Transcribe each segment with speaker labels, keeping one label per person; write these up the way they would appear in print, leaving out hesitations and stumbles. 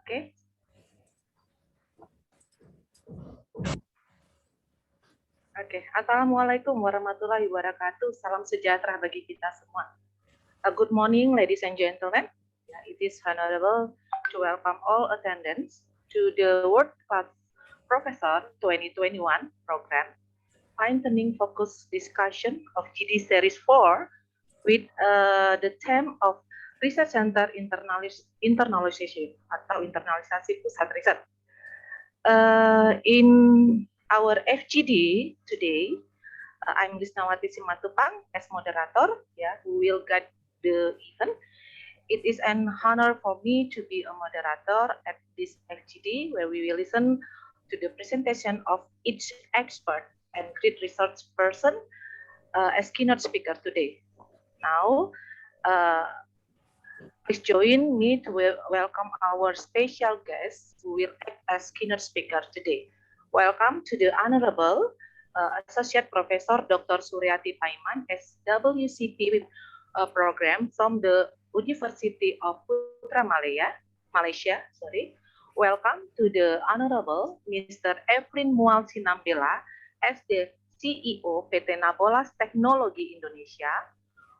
Speaker 1: Oke. Assalamualaikum warahmatullahi wabarakatuh. Salam sejahtera bagi kita semua. Good morning, ladies and gentlemen. It is honorable to welcome all attendants to the World Class Professor 2021 program, Fine-Tuning Focus Discussion of GD Series 4 with the theme of Research Center Internalization atau internalisasi pusat riset. In our FGD today, I'm Lisnawati Simatupang as moderator, who will guide the event. It is an honor for me to be a moderator at this FGD, where we will listen to the presentation of each expert and great research person as keynote speaker today. Now, please join me to welcome our special guest who will act as keynote speaker today. Welcome to the Honorable Associate Professor Dr. Suryati Paiman, SWCP program from the University of Putra Malaysia. Welcome to the Honorable Mr. Efrin Mual Sinambela as the CEO PT Nabolas Teknologi Indonesia.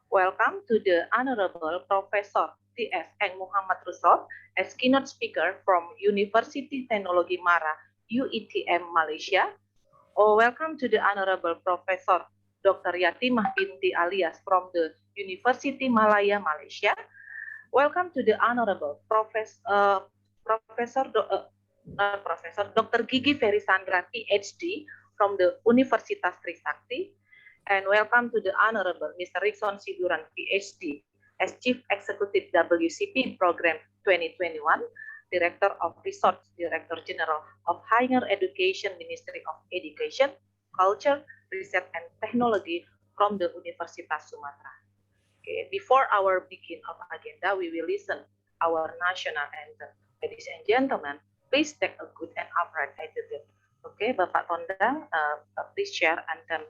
Speaker 1: Welcome to the Honorable Professor T.S. Eng Muhammad Rusok as keynote speaker from University Teknologi Mara, UITM Malaysia. Welcome to the Honorable Professor Dr. Yatimah Binti Alias from the University Malaya, Malaysia. Welcome to the Honorable Professor Dr. Gigi Ferisandra, PhD from the Universitas Trisakti. And welcome to the Honorable Mr. Rickson Siduran, PhD, as Chief Executive WCP Program 2021, Director of Research, Director General of Higher Education, Ministry of Education, Culture, Research, and Technology from the Universitas Sumatera. Okay, before our begin of agenda, we will listen our national anthem. Ladies and gentlemen, please take a good and upright attitude. Okay, Bapak Tondang, please share anthem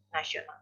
Speaker 1: nasional.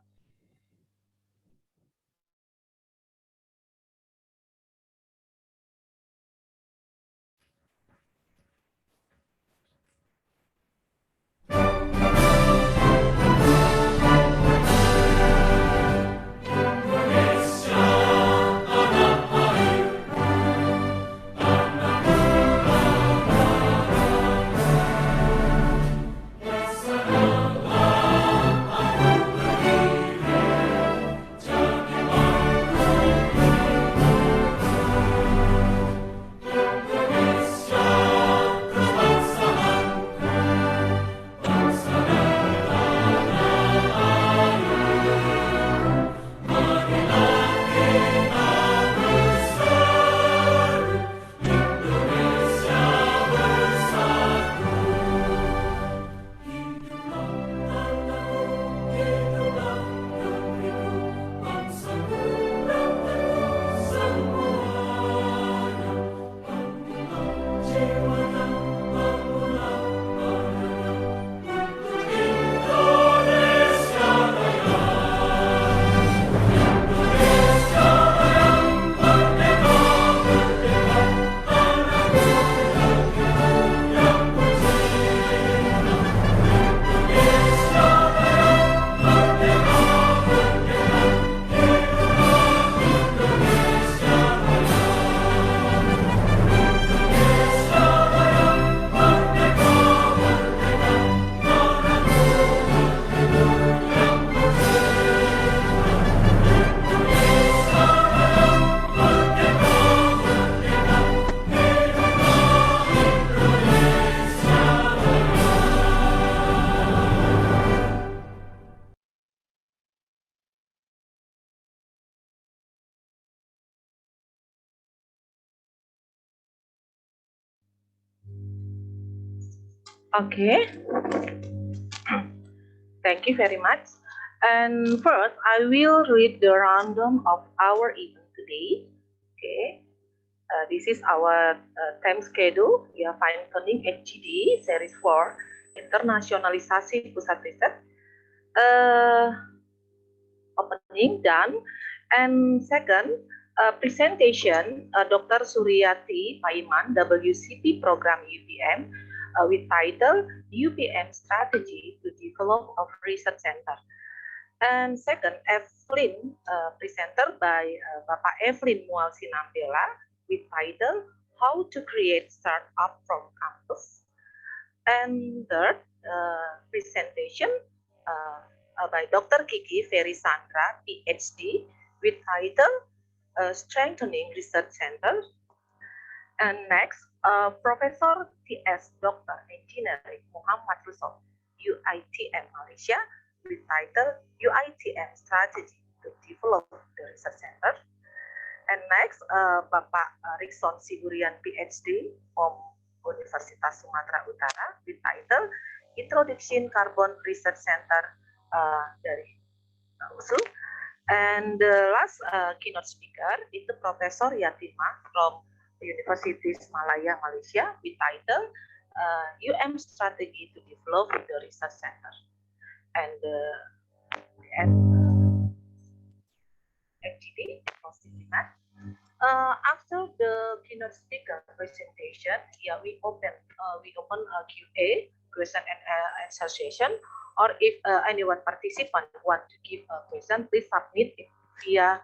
Speaker 1: Okay, thank you very much. And first, I will read the rundown of our event today. Okay, this is our time schedule. We are fine-tuning HGD Series 4, Internasionalisasi Pusat Riset. Opening done. And second, Presentation Dr. Suryati Paiman, WCP Program UPM, with title UPM Strategy to Develop a Research Center. And second, Evelyn, presenter by Bapak Evelyn Mual Sinambela, with title How to Create Startup from Campus. And third, presentation by Dr. Kiki Ferisandra, PhD, with title Strengthening Research Center. And next, Professor T.S. Dr. Engineering Muhammad Rusok, UITM Malaysia, with title UITM Strategy to Develop the Research Center. And next, Bapak Rikson Siburian, PhD from Universitas Sumatera Utara, with title Introduction Carbon Research Center dari USU. And the last keynote speaker itu Profesor Yatimah from Universitas Malaya, Malaysia, with title UM Strategy to Develop the Research Center. And FGD, after the keynote speaker presentation, we open a Q&A, question and answer session. Or if anyone participant want to give a question, please submit it via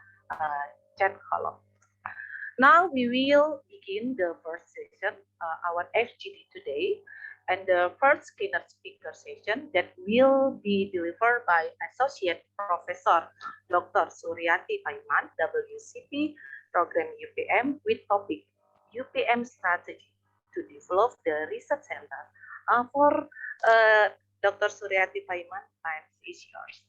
Speaker 1: chat column. Now we will begin the first session, our FGD today, and the first keynote speaker session that will be delivered by Associate Professor Dr. Suryati Paiman, WCP Program UPM, with topic UPM Strategy to Develop the Research Center. For Dr. Suryati Paiman, time is yours.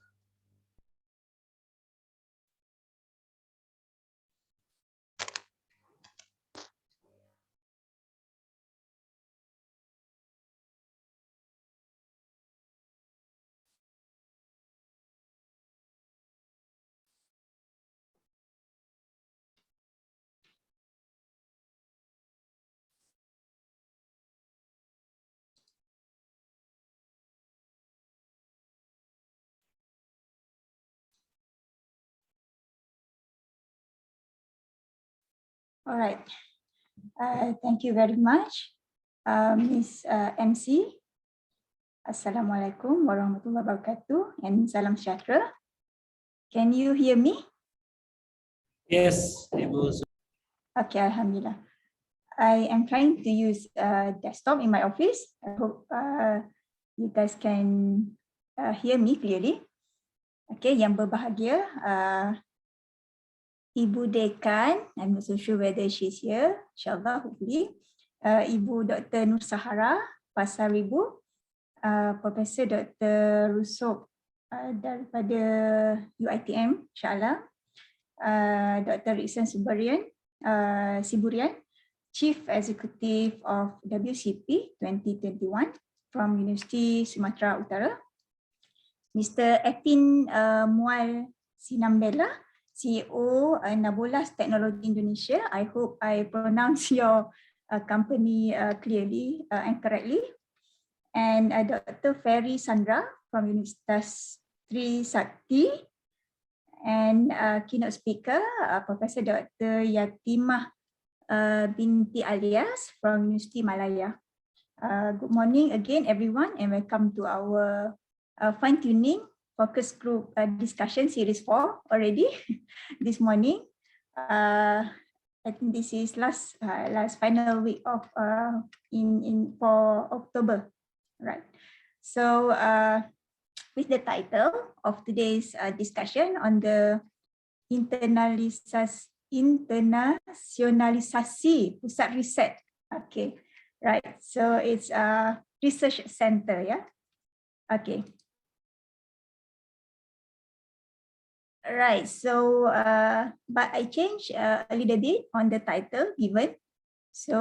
Speaker 2: All right. Thank you very much, Ms. MC. Assalamualaikum warahmatullahi wabarakatuh and salam sejahtera. Can you hear me?
Speaker 3: Yes, Ibu.
Speaker 2: Okay, Alhamdulillah. I am trying to use desktop in my office. I hope you guys can hear me clearly. Okay, yang berbahagia, Ibu Dekan, I'm not so sure whether she's here, insyaAllah, hopefully. Ibu Dr. Nur Sahara, Pasaribu, Profesor Dr. Rusok daripada UITM, insyaAllah. Dr. Rikson Siburian, Chief Executive of WCP 2021 from University Sumatera Utara. Mr. Etin Mual Sinambela, CEO Nabolas Technology Indonesia. I hope I pronounce your company clearly and correctly. And Dr. Ferry Sandra from Universitas Trisakti. And keynote speaker, Professor Dr. Yatimah Binti Alias from University Malaya. Good morning again, everyone, and welcome to our fine-tuning focus group discussion series 4 already this morning. I think this is last final week of for October, right? So with the title of today's discussion on the internationalisasi pusat riset. Okay, right. So it's a research center, yeah. Okay. Right, so but I changed a little bit on the title given. So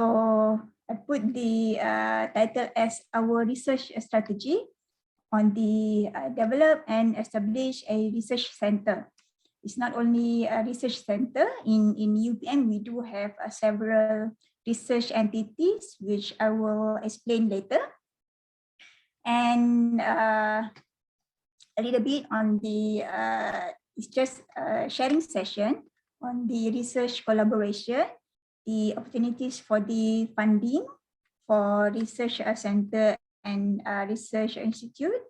Speaker 2: I put the title as our research strategy on the develop and establish a research center. It's not only a research center. In UPM, we do have several research entities, which I will explain later. And a little bit on the it's just a sharing session on the research collaboration, the opportunities for the funding for research center and research institute,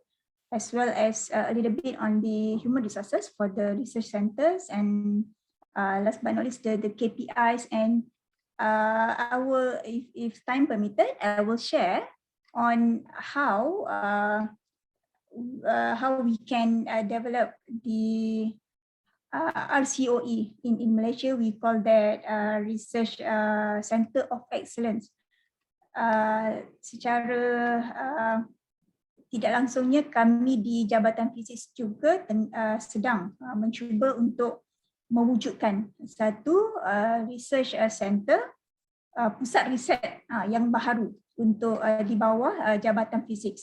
Speaker 2: as well as a little bit on the human resources for the research centers, and last but not least, the KPIs. And I will, if time permitted, I will share on how we can develop the RCOE. In Malaysia, we call that Research Center of Excellence. Secara tidak langsungnya kami di Jabatan Fizik juga sedang mencuba untuk mewujudkan satu research center, pusat riset yang baharu untuk di bawah Jabatan Fizik.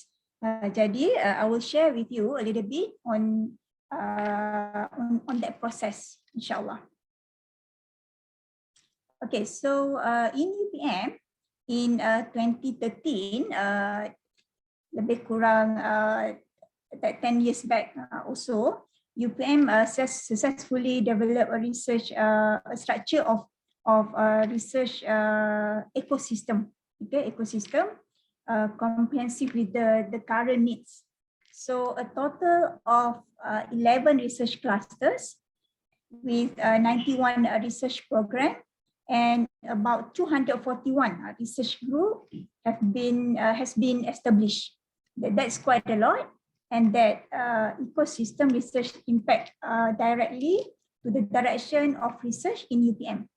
Speaker 2: Jadi I will share with you a little bit on that process, insyaAllah. Okay, so in UPM in 2013, lebih kurang 10 years back also, UPM successfully developed a research structure of research ecosystem, okay, comprehensive with the current needs. So a total of 11 research clusters with 91 research program and about 241 research group has been established. That's quite a lot, and that ecosystem research impact directly to the direction of research in UPM.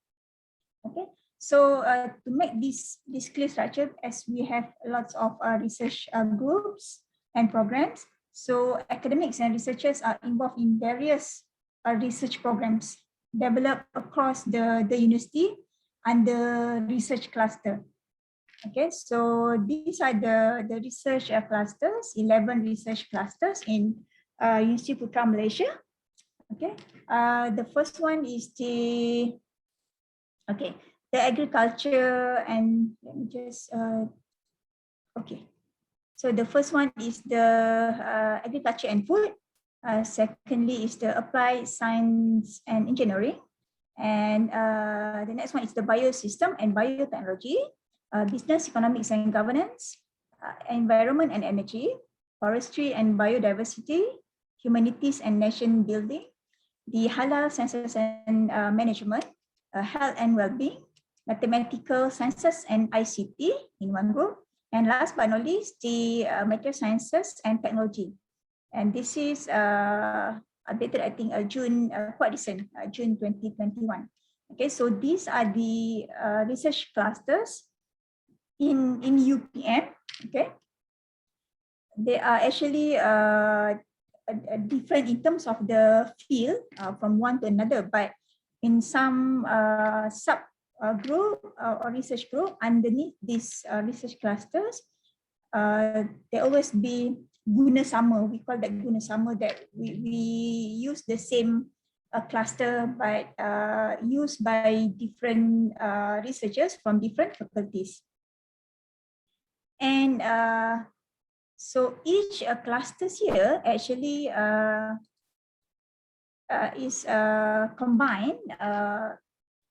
Speaker 2: Okay, so to make this clear structure, as we have lots of research groups and programs, so academics and researchers are involved in various research programs developed across the university under research cluster. Okay, so these are the research clusters, 11 research clusters in University Putra Malaysia. Okay, the first one is the agriculture, and let me just okay. So the first one is the agriculture and food. Secondly is the applied science and engineering, and the next one is the biosystem and biotechnology. Business, economics and governance, environment and energy, forestry and biodiversity, humanities and nation building, the halal sciences and management, health and well-being, mathematical sciences and ICT in one group, and last but not least, the material sciences and technology. And this is updated, I think, June, quite recent, June 2021. Okay, so these are the research clusters in UPM. Okay, they are actually different in terms of the field from one to another, but in some sub group or research group underneath these research clusters, they always be guna sama. We call that guna sama, that we use the same cluster but used by different researchers from different faculties. And so each cluster here actually is combined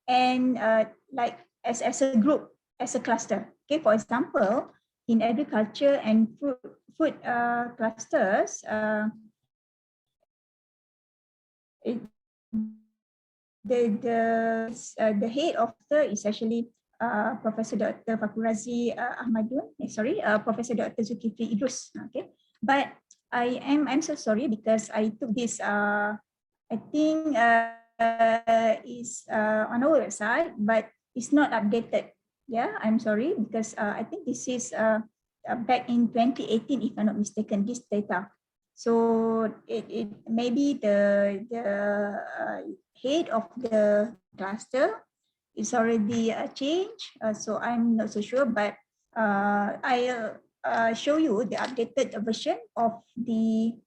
Speaker 2: and like as a group, as a cluster. Okay, for example, in agriculture and food clusters, the head author is actually Professor Dr. Fakhur Razi Ahmadun, Professor Dr. Zulkifli Idrus. Okay, but I'm so sorry because I took this. I think is on our website, but it's not updated. Yeah, I'm sorry because I think this is back in 2018, if I'm not mistaken. This data. So it maybe the head of the cluster is already changed, so I'm not so sure, but I'll show you the updated version of the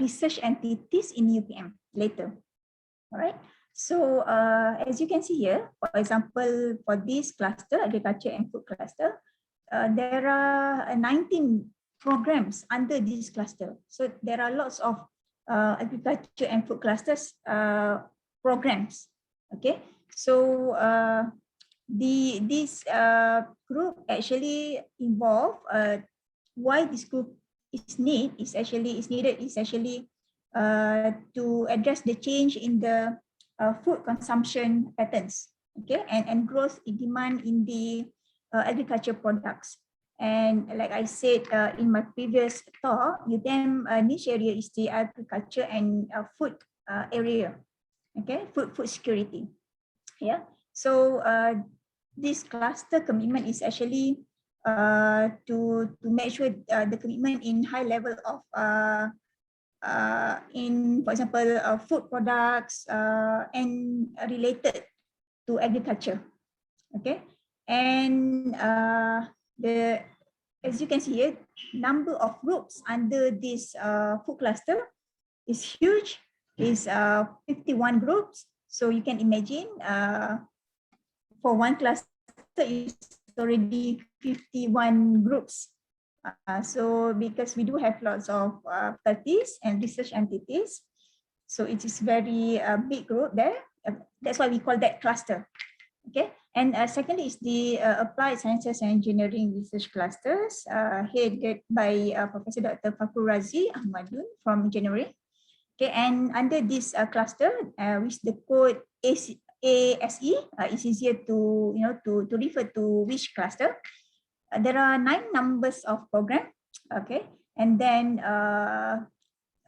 Speaker 2: research entities in UPM later. All right, so as you can see here, for example, for this cluster, agriculture and food cluster, there are 19 programs under this cluster. So there are lots of agriculture and food clusters programs Okay, so this group actually involve why this group is needed is actually to address the change in the food consumption patterns, okay, and growth in demand in the agriculture products. And like I said in my previous talk, UTM niche area is the agriculture and food area, okay, food security. Yeah, so this cluster commitment is actually to make sure the commitment in high level of in, for example, food products and related to agriculture. Okay, and the, as you can see here, number of groups under this food cluster is huge. Is 51 groups. So you can imagine for one cluster is already 51 groups. So because we do have lots of faculties and research entities, so it is very big group there. That's why we call that cluster. Okay, and secondly is the applied sciences and engineering research clusters headed by Professor Dr. Fakhur Razi Ahmadun from January. Okay, and under this cluster, which the code ASE, it's easier to to refer to which cluster. There are 9 numbers of program. Okay, and then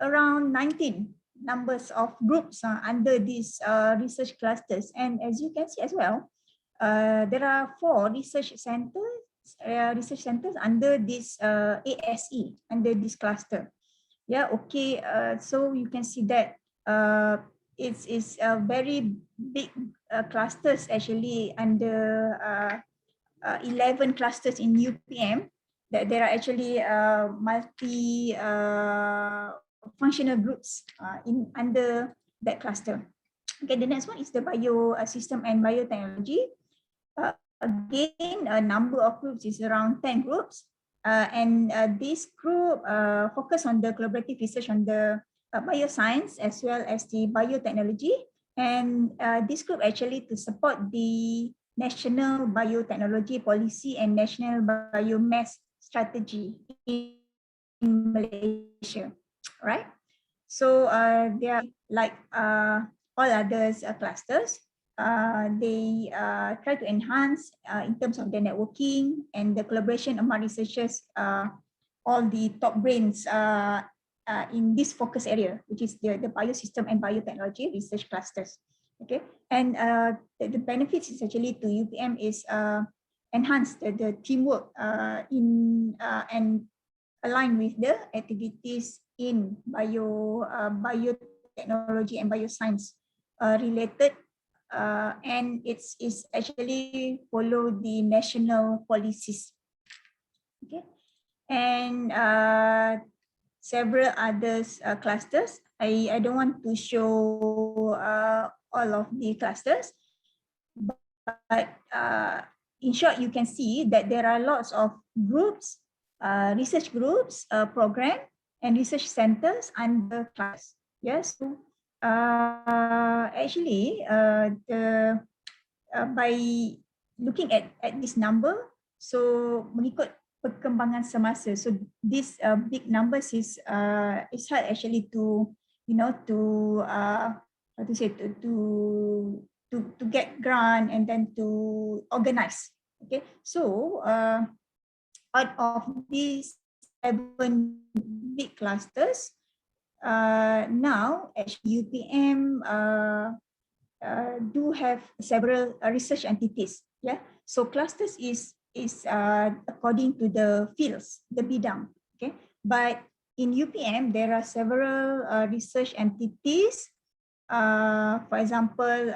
Speaker 2: around 19 numbers of groups under these research clusters. And as you can see as well, there are 4 research centers under this ASE, under this cluster. Yeah, okay. So you can see that it's a very big clusters actually under 11 clusters in UPM. That there are actually multi functional groups in under that cluster. Okay, the next one is the biosystem and biotechnology. Again, a number of groups is around 10 groups. And this group focus on the collaborative research on the bioscience as well as the biotechnology. And this group actually to support the national biotechnology policy and national biomass strategy in Malaysia, right? So they are like all others clusters. They try to enhance in terms of the networking and the collaboration among researchers, all the top brains in this focus area, which is the biosystem and biotechnology research clusters. Okay, and the benefits is actually to UPM is enhance the teamwork in and align with the activities in biotechnology and bioscience related. And it's actually follow the national policies. Okay, and several others clusters. I don't want to show all of the clusters, but in short, you can see that there are lots of groups, research groups, program, and research centers under class. Yes. So, actually, by looking at this number, so mengikut perkembangan semasa, so this big numbers is hard actually to how to say to get grant and then to organize. Okay, so out of these 7 big clusters, now actually UPM do have several research entities. Yeah, so clusters is according to the fields, the bidang. Okay, but in UPM there are several research entities. For example,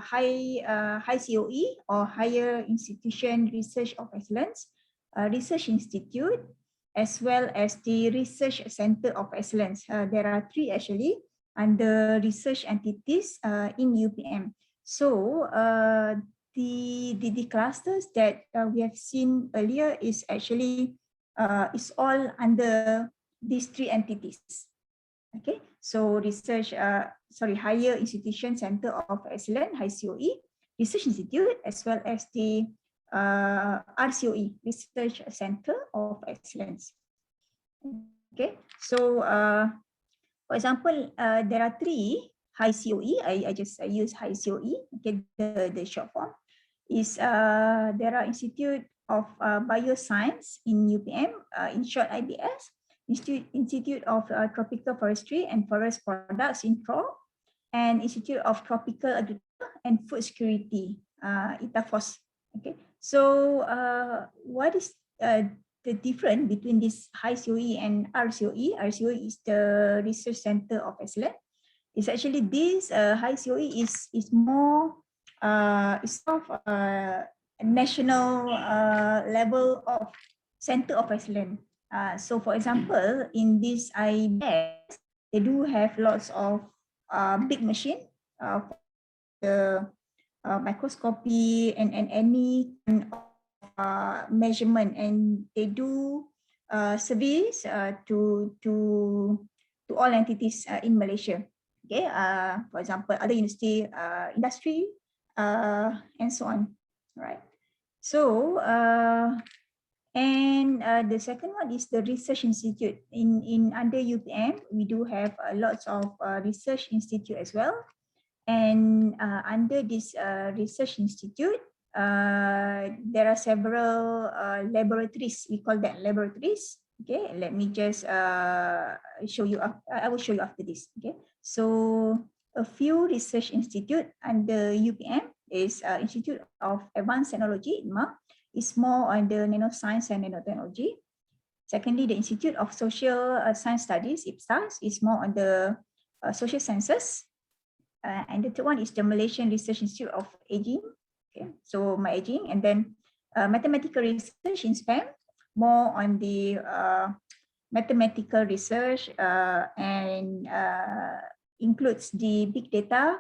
Speaker 2: high COE or higher institution research of excellence, research institute, as well as the research center of excellence. There are 3 actually under research entities in UPM. So the clusters that we have seen earlier is actually is all under these 3 entities. Okay, so Higher Institution Center of Excellence, High COE, Research Institute, as well as the RCOE, Research Center of Excellence. Okay, so for example, there are 3 high COE. I use high COE. Okay, the short form is there are Institute of Bioscience in UPM, in short IBS, Institute of Tropical Forestry and Forest Products in TRO, and Institute of Tropical Agriculture and Food Security, ITAFOS. Okay, so what is the difference between this high COE and RCOE? RCOE is the Research Center of Excellence. It's actually this high COE is more it's of national level of center of excellence. So for example, in this IBS, they do have lots of big machine for the microscopy and any kind of measurement, and they do service to all entities in Malaysia. Okay, for example, other university, industry, and so on. Right. So the second one is the research institute. In under UPM, we do have lots of research institute as well. And under this research institute, there are several laboratories. We call that laboratories. Okay, let me just show you. I will show you after this. Okay, so a few research institute under UPM is Institute of Advanced Technology, ITMA, is more on the nanoscience and nanotechnology. Secondly, the Institute of Social Science Studies, IPSAS, is more on the social sciences. And the third one is the Malaysian Research Institute of Aging. Okay, so my aging, and then mathematical research in SPAM, more on the mathematical research and includes the big data,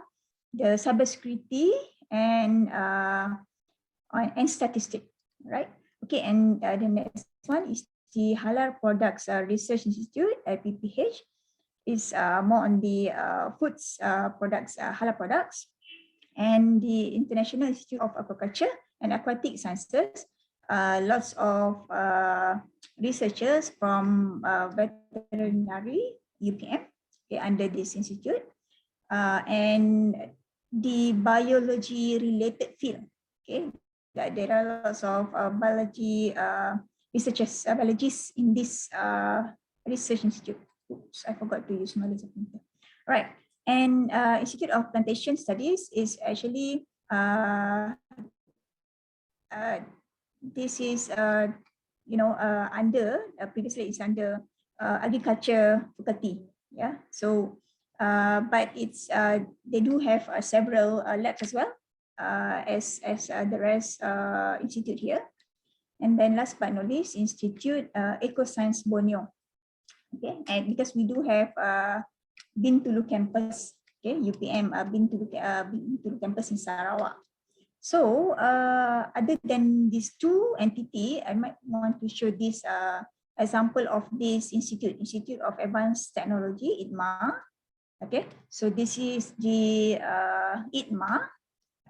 Speaker 2: the cybersecurity, and statistics, right? Okay, and the next one is the Halal Products Research Institute, PPH, is more on the foods products, halal products, and the International Institute of Aquaculture and Aquatic Sciences. Lots of researchers from veterinary UPM, okay, under this institute, and the biology related field. Okay, there are lots of biology researchers, biologists in this research institute. Oops, I forgot to use my laser pointer. Right, and Institute of Plantation Studies is actually this is under previously it's under agriculture faculty. Yeah, so but it's they do have several labs as well as the rest institute here. And then last but not least, Institute Ecoscience Borneo. Okay, and because we do have Bintulu campus, okay, UPM Bintulu campus in Sarawak. So other than these two entities, I might want to show this example of this institute, Institute of Advanced Technology, ITMA. Okay, so this is the ITMA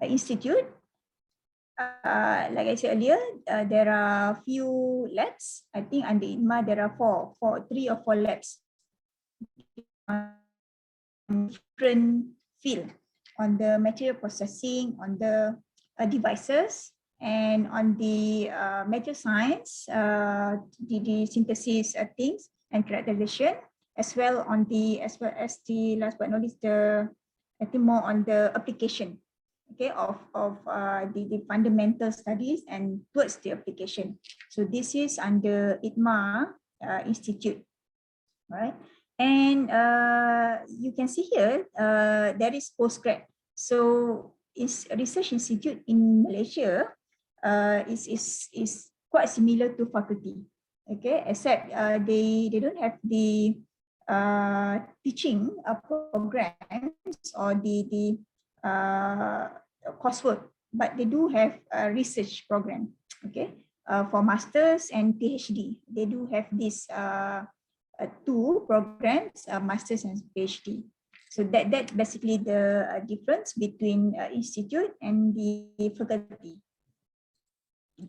Speaker 2: Institute. Like I said earlier, there are few labs. I think under ITMA there are 3 or 4 labs. Different field, on the material processing, on the devices, and on the material science, the synthesis things and characterization, as well as the last but not least, I think more on the application. Okay, of the fundamental studies and towards the application. So this is under ITMA Institute, right? And you can see here there is postgrad. So is research institute in Malaysia is quite similar to faculty. Okay, except they don't have the teaching programs or the coursework, but they do have a research program. Okay, for masters and PhD, they do have this two programs, Masters and PhD. So that basically the difference between institute and the faculty.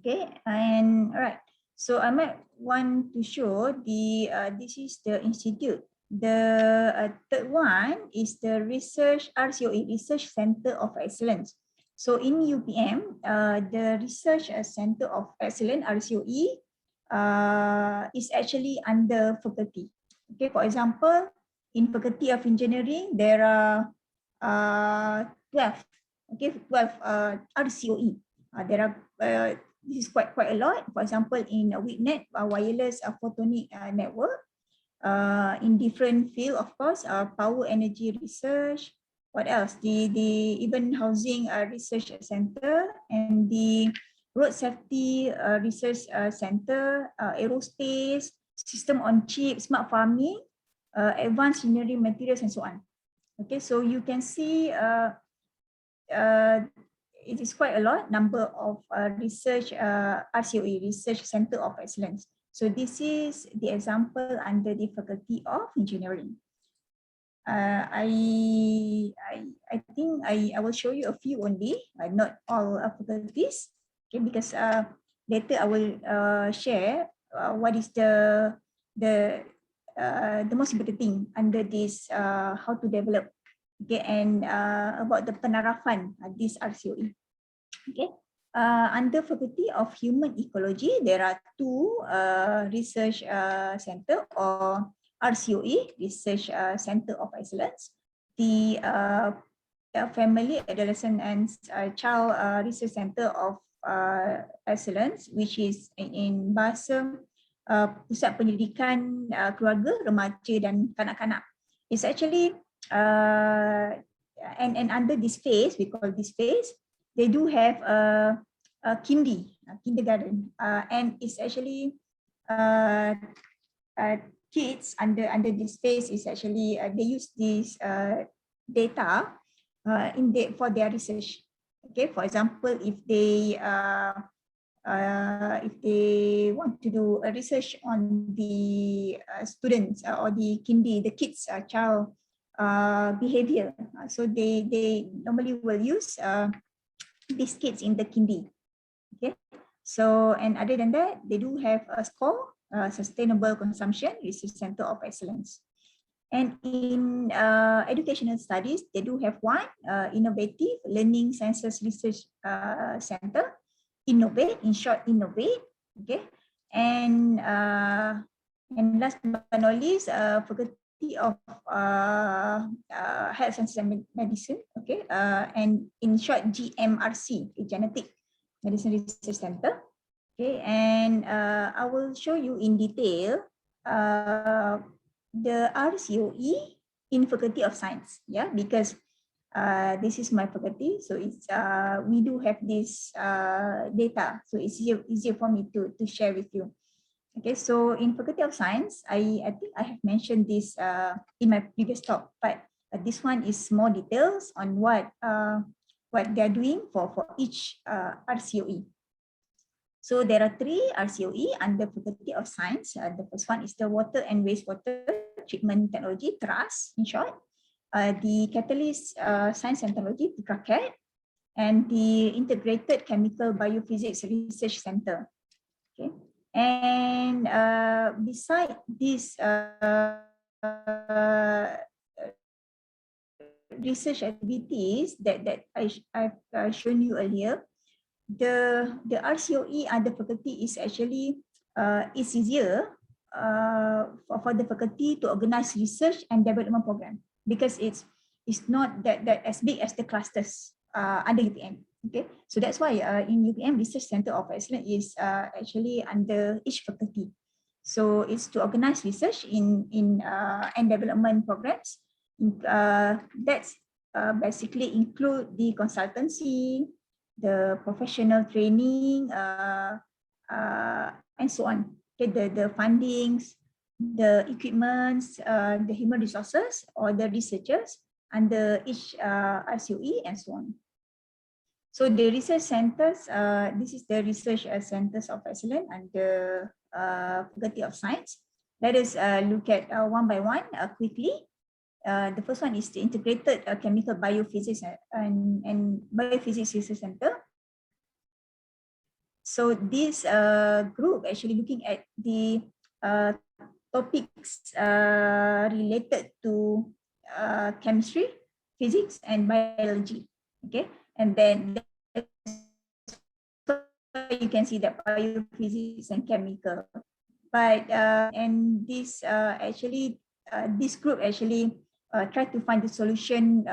Speaker 2: Okay, and all right. So I might want to show the this is the institute. The third one is the research RCOE, Research Center of Excellence. So in UPM, the Research Center of Excellence RCOE is actually under faculty. Okay, for example, in Faculty of Engineering, there are 12. Okay, 12 RCOE. There are this is quite a lot. For example, in WICNET, wireless photonic network, in different field, of course, power energy research. What else? The even housing research center and the road safety research center, aerospace, system on chip, smart farming, advanced engineering materials, and so on. Okay, so you can see it is quite a lot number of research RCOE, Research Center of Excellence. So this is the example under the Faculty of Engineering. I think I will show you a few only, not all faculties, okay, because later I will share what is the most important thing under this how to develop, okay, and about the penarafan this RCOE. Okay, under Faculty of Human Ecology, there are two research center or RCOE, Research Center of Excellence. The Family, Adolescent and Child Research Center of Excellence, which is in bahasa Pusat Pendidikan Keluarga, Remaja dan Kanak-kanak. It's actually and under this phase, we call this phase, they do have a kindergarten, and it's actually kids under this phase is actually they use this data for their research. Okay, for example, if they want to do a research on the students or the kids child behavior, so they normally will use these kids in the kindi. Okay, so and other than that, they do have a score, Sustainable Consumption Research Center of Excellence. And in educational studies, they do have one Innovative Learning Sciences Research Center, Innovate, in short, Innovate. Okay, and last but not least, Faculty of Health Sciences and Medicine, okay, and in short GMRC, Genetic Medicine Research Center, okay, and I will show you in detail the RCOE in Faculty of Science, yeah, because this is my faculty, so it's we do have this data, so it's easier for me to share with you. Okay, so in Faculty of Science, I think I have mentioned this in my previous talk, but this one is more details on what they're doing for each RCOE. So there are 3 RCOE under Faculty of Science. The first one is the Water and Wastewater Treatment Technology, TRAS in short. The Catalyst Science and Technology, TRACAT, and the Integrated Chemical Biophysics Research Center. Okay. And beside this research activities that I've shown you earlier, the RCOE under faculty is actually it's easier for the faculty to organize research and development program, because it's not that as big as the clusters under UPM. Okay, so that's why in UPM Research Center of Excellence is actually under each faculty. So it's to organize research in and development programs. That's basically include the consultancy, the professional training, and so on. Okay, the fundings, the equipments, the human resources, or the researchers under each RCOE, and so on. So the research centers, this is the research centers of excellence under Faculty of Science. let us look at one by one quickly. The first one is the Integrated Chemical Biophysics and Biophysics Research Center. So this group actually looking at the topics related to chemistry, physics, and biology. Okay, and then you can see that biophysics and chemical. But and this this group actually try to find the solution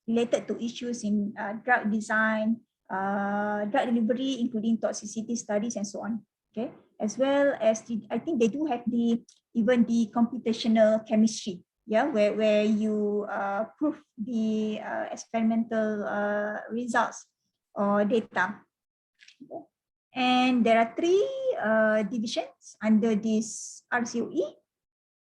Speaker 2: related to issues in drug design, drug delivery, including toxicity studies and so on. Okay, as well as I think they do have even the computational chemistry, yeah, where you prove the experimental results or data. And there are three divisions under this RCOE.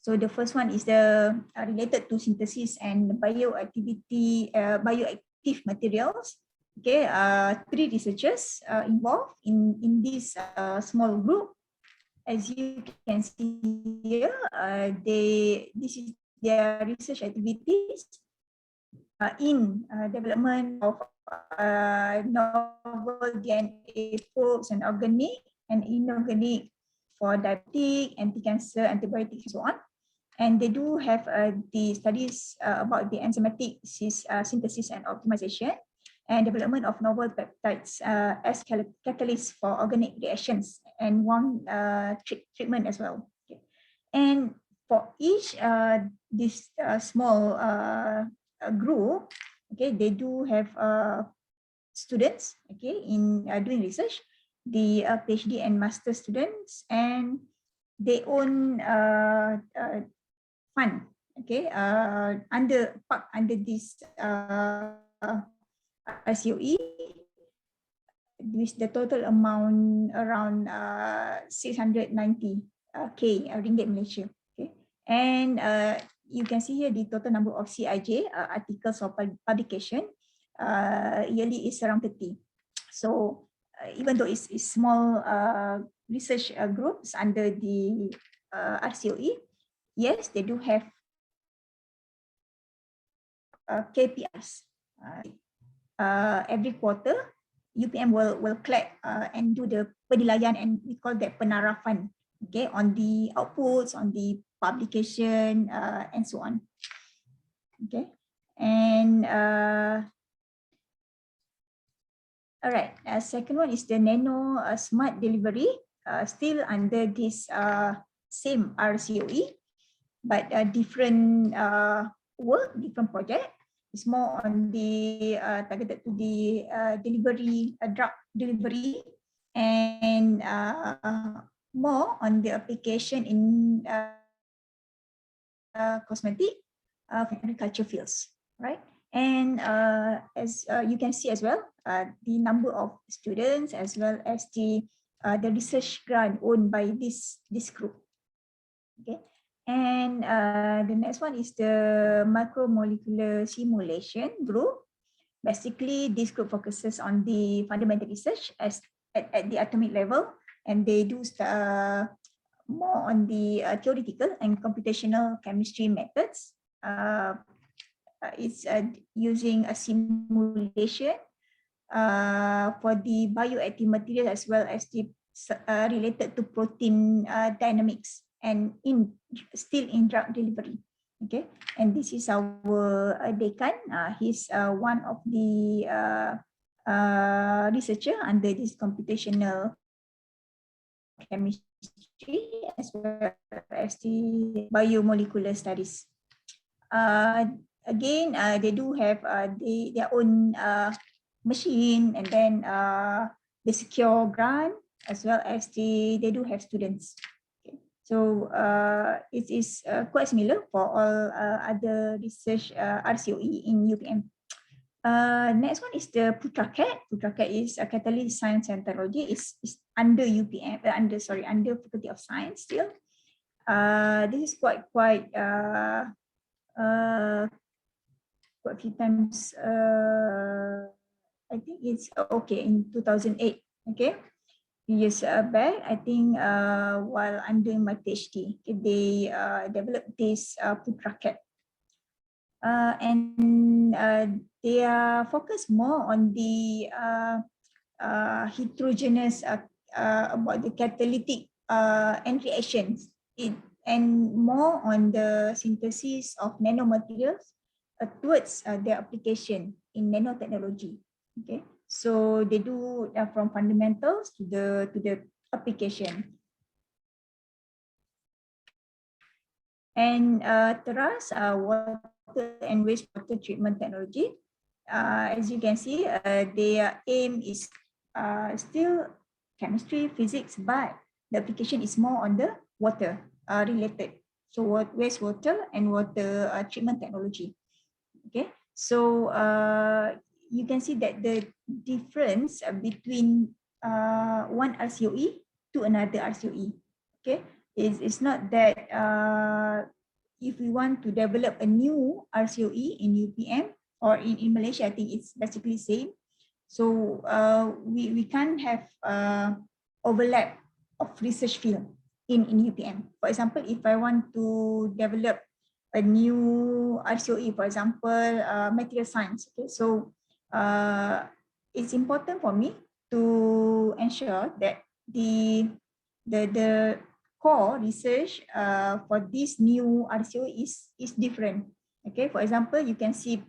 Speaker 2: So the first one is the related to synthesis and bioactivity, bioactive materials. Okay, three researchers involved in this small group. As you can see here, this is their research activities in development of novel DNA probes and organic and inorganic for diabetic, anti-cancer, antibiotics, and so on. And they do have the studies about the enzymatic synthesis and optimization and development of novel peptides as catalysts for organic reactions and one treatment as well. Okay. And for each this small group, okay, they do have students, okay, in doing research, the PhD and master students, and they own fund, okay, under this RCOE, with the total amount around 690K ringgit Malaysia. Okay, and you can see here the total number of CIJ articles of publication yearly is around 30. So even though it's small research groups under the RCOE, yes, they do have KPIs. Every quarter, UPM will collect and do the penilaian, and we call that penarafan, okay, on the outputs, on the publication, and so on. Okay, and all right. Second one is the Nano Smart Delivery, still under this same RCOE, but different work, different project. It's more on the targeted to the delivery, drug delivery, and more on the application in cosmetic, agriculture fields, right? And as you can see as well, the number of students as well as the research grant owned by this group. Okay. And the next one is the macromolecular simulation group. Basically, this group focuses on the fundamental research at the atomic level, and they do more on the theoretical and computational chemistry methods. It's using a simulation for the bioactive material as well as the related to protein dynamics, and still in drug delivery. Okay, and this is our decan. He's one of the researcher under this computational chemistry as well as the biomolecular studies. Again, they do have their own machine, and then the secure grant as well as they do have students. So it is quite similar for all other research RCOE in UPM. Next one is the PutraCat. PutraCat is a catalyst science and technology. Is under UPM, under Faculty of Science still. This is quite a few times. I think it's okay in 2008. Okay. years back, I think while I'm doing my PhD, they developed this food rocket. And they are focused more on the heterogeneous about the catalytic end reactions, and more on the synthesis of nanomaterials towards their application in nanotechnology. Okay, so they do from fundamentals to the application. And TERAS, water and wastewater treatment technology, as you can see, their aim is still chemistry, physics, but the application is more on the water related. So wastewater and water treatment technology. Okay, so you can see that the difference between one RCOE to another RCOE. Okay, it's not that if we want to develop a new RCOE in UPM or in Malaysia, I think it's basically same. So we can't have overlap of research field in UPM. For example, if I want to develop a new RCOE, for example, material science. Okay, so it's important for me to ensure that the core research for this new RCOE is different. Okay, for example, you can see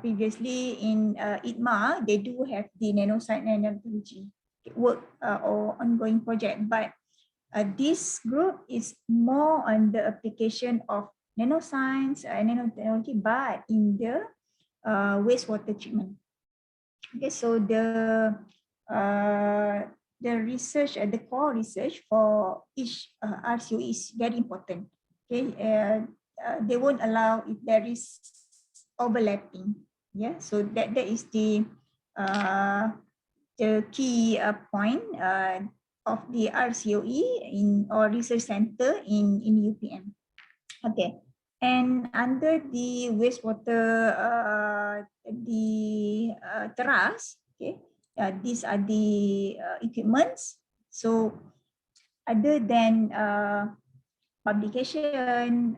Speaker 2: previously in ITMA, they do have the nanoscience and nanotechnology work or ongoing project, but this group is more on the application of nanoscience and nanotechnology, but in the wastewater treatment. Okay, so the research and the core research for each RCOE is very important. Okay, they won't allow if there is overlapping. Yeah, so that is the key point of the RCOE in or research center in UPM. Okay, and under the wastewater, TERAS, okay, these are the equipments. So other than publication,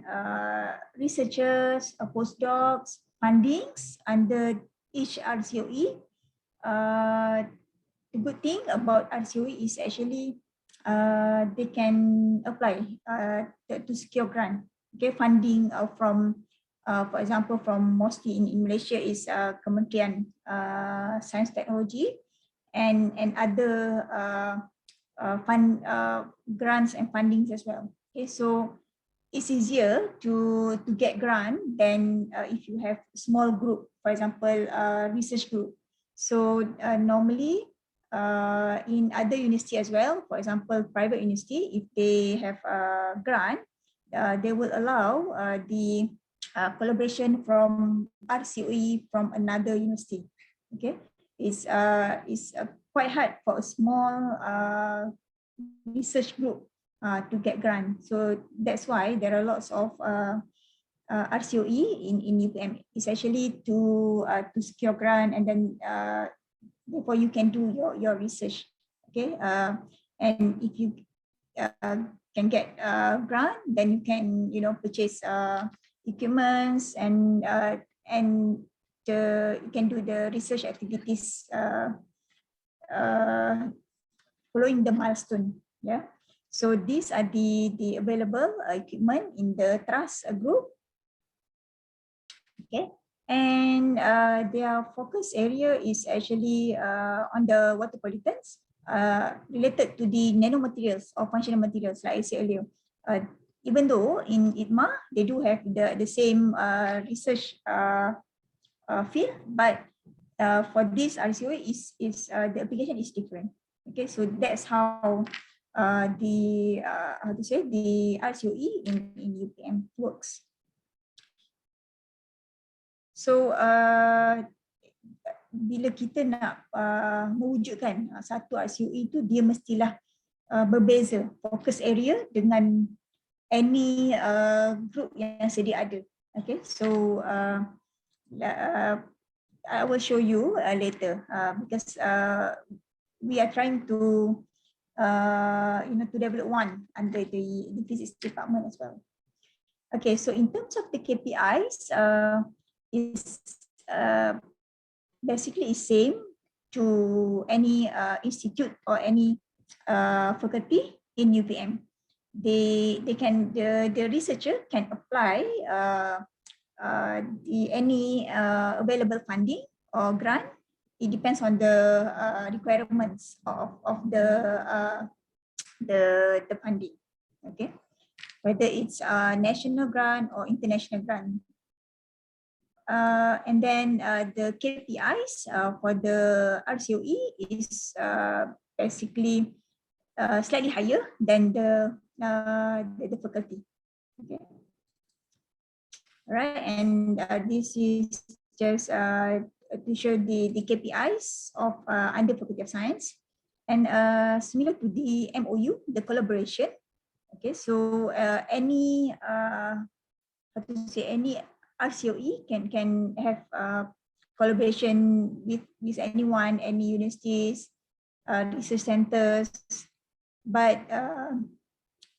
Speaker 2: researchers, postdocs, fundings under each RCOE, the good thing about RCOE is actually they can apply to secure grant. Okay, funding from, for example, from mostly in Malaysia is Kementerian Science Technology and other fund grants and fundings as well. Okay, so it's easier to get grant than if you have small group, for example, research group. So normally in other university as well, for example, private university, if they have a grant, they will allow the collaboration from RCOE from another university. Okay, it's quite hard for a small research group to get grant. So that's why there are lots of RCOE in UPM. It's actually to secure grant, and then therefore you can do your research. Okay, and if you can get grant, then you can purchase equipments and you can do the research activities following the milestone. Yeah. So these are the available equipment in the TERAS group. Okay, and their focus area is actually on the water pollutants related to the nanomaterials or functional materials, like I said earlier. Even though in ITMA they do have the same research field, but for this RCOE the application is different. Okay, so that's how the RCOE in UPM works. So bila kita nak mewujudkan satu RCOE itu, dia mestilah berbeza fokus area dengan any group yang sedia ada. Okay, so I will show you later because we are trying to to develop one under the physics department as well. Okay, so in terms of the KPIs, is basically is same to any institute or any faculty in UPM. The researcher can apply any available funding or grant. It depends on the requirements of the funding. Okay, whether it's a national grant or international grant. And then the KPIs for the RCOE is basically slightly higher than the faculty. Okay. All right, and this is just to show the KPIs of under Faculty of Science, and similar to the MOU, the collaboration. Okay, so any any RCOE can have collaboration with anyone, any universities, research centers, but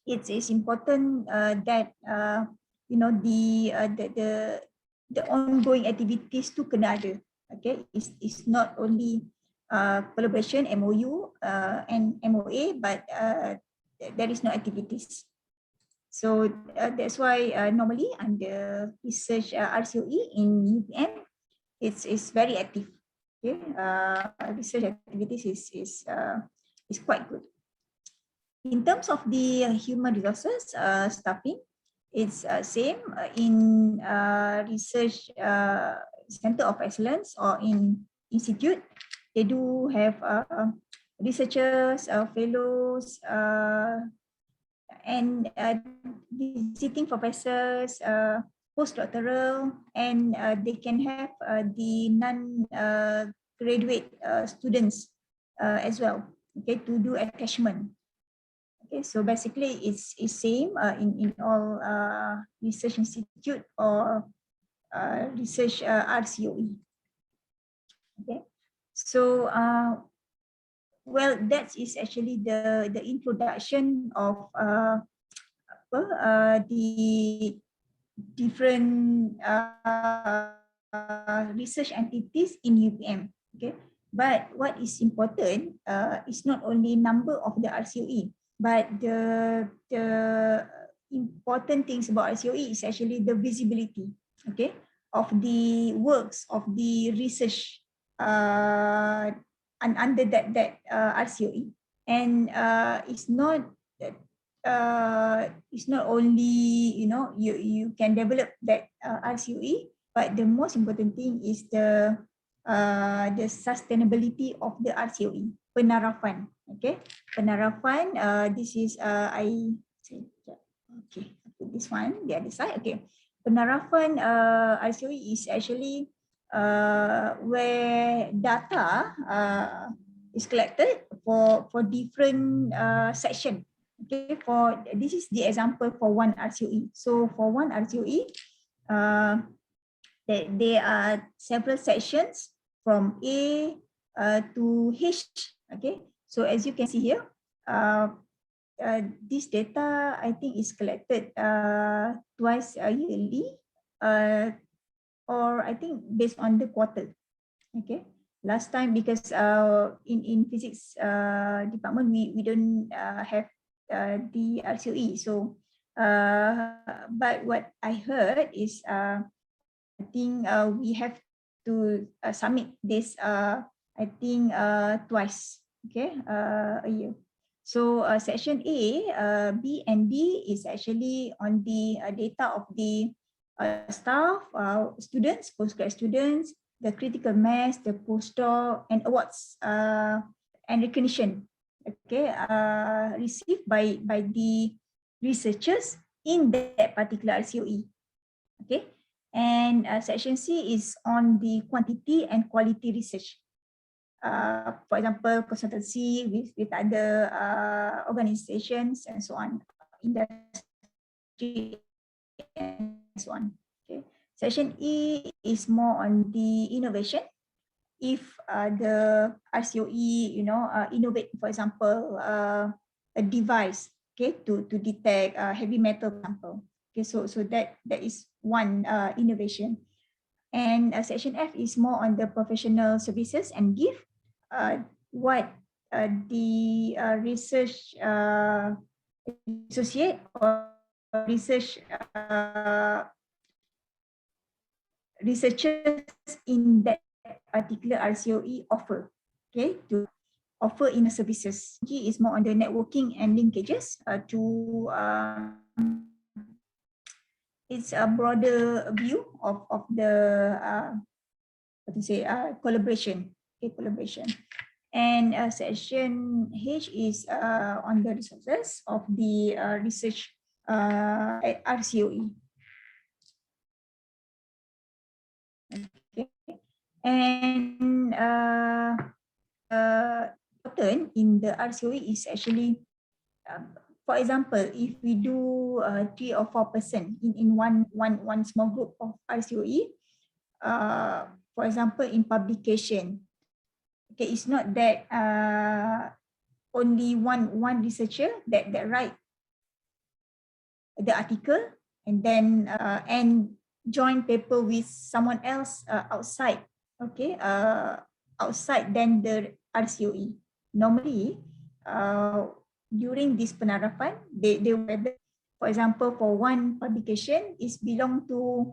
Speaker 2: it is important that the ongoing activities to kena ada. Okay, it's not only collaboration, MOU and MOA, but there is no activities. So that's why normally under research RCOE in UPM, it's very active. Okay, research activities is quite good. In terms of the human resources staffing, it's same in research center of excellence or in institute. They do have researchers, fellows, and visiting professors, postdoctoral, and they can have the non-graduate students as well. Okay, to do attachment. Okay, so basically it's same in all research institute or research RCOE. Okay, so well, that is actually the introduction of the different research entities in UPM. Okay, but what is important is not only number of the RCOE, but the important things about RCOE is actually the visibility, okay, of the works of the research under that RCOE, and it's not only you can develop that RCOE, but the most important thing is the sustainability of the RCOE, penarafan. Okay, penarafan. This is okay, put this one the other side. Okay, penarafan RCOE is actually where data is collected for different section. Okay, for this is the example for one RCOE. So for one RCOE, there are several sections from A to H. Okay, so as you can see here, this data I think is collected twice yearly, or I think based on the quarter. Okay, last time because in physics department we don't have the RCOE, so but what I heard is I think we have to submit this I think twice, okay, a year. So section A, B and D is actually on the data of the staff, students, postgrad students, the critical mass, the postdoc, and awards and recognition, okay, received by the researchers in that particular RCOE. Okay, and section C is on the quantity and quality research. For example, consultancy with other organizations and so on, industry and so on. Okay. Section E is more on the innovation. if the RCOE, innovate, for example, a device, okay, to detect heavy metal sample. Okay, so that is one innovation. And section F is more on the professional services and give what the research associate or research researchers in that particular RCOE offer, okay, to offer in the services. G is more on the networking and linkages to it's a broader view of the collaboration, okay, collaboration. And section H is on the resources of the research at RCOE. Okay, and important in the RCOE is actually, for example, if we do 3 or 4 person in one small group of RCOE, for example, in publication, okay, it's not that only one researcher that write the article and then and join paper with someone else outside, okay, outside than the RCOE. Normally, during this penarapan, they for example, for one publication is belong to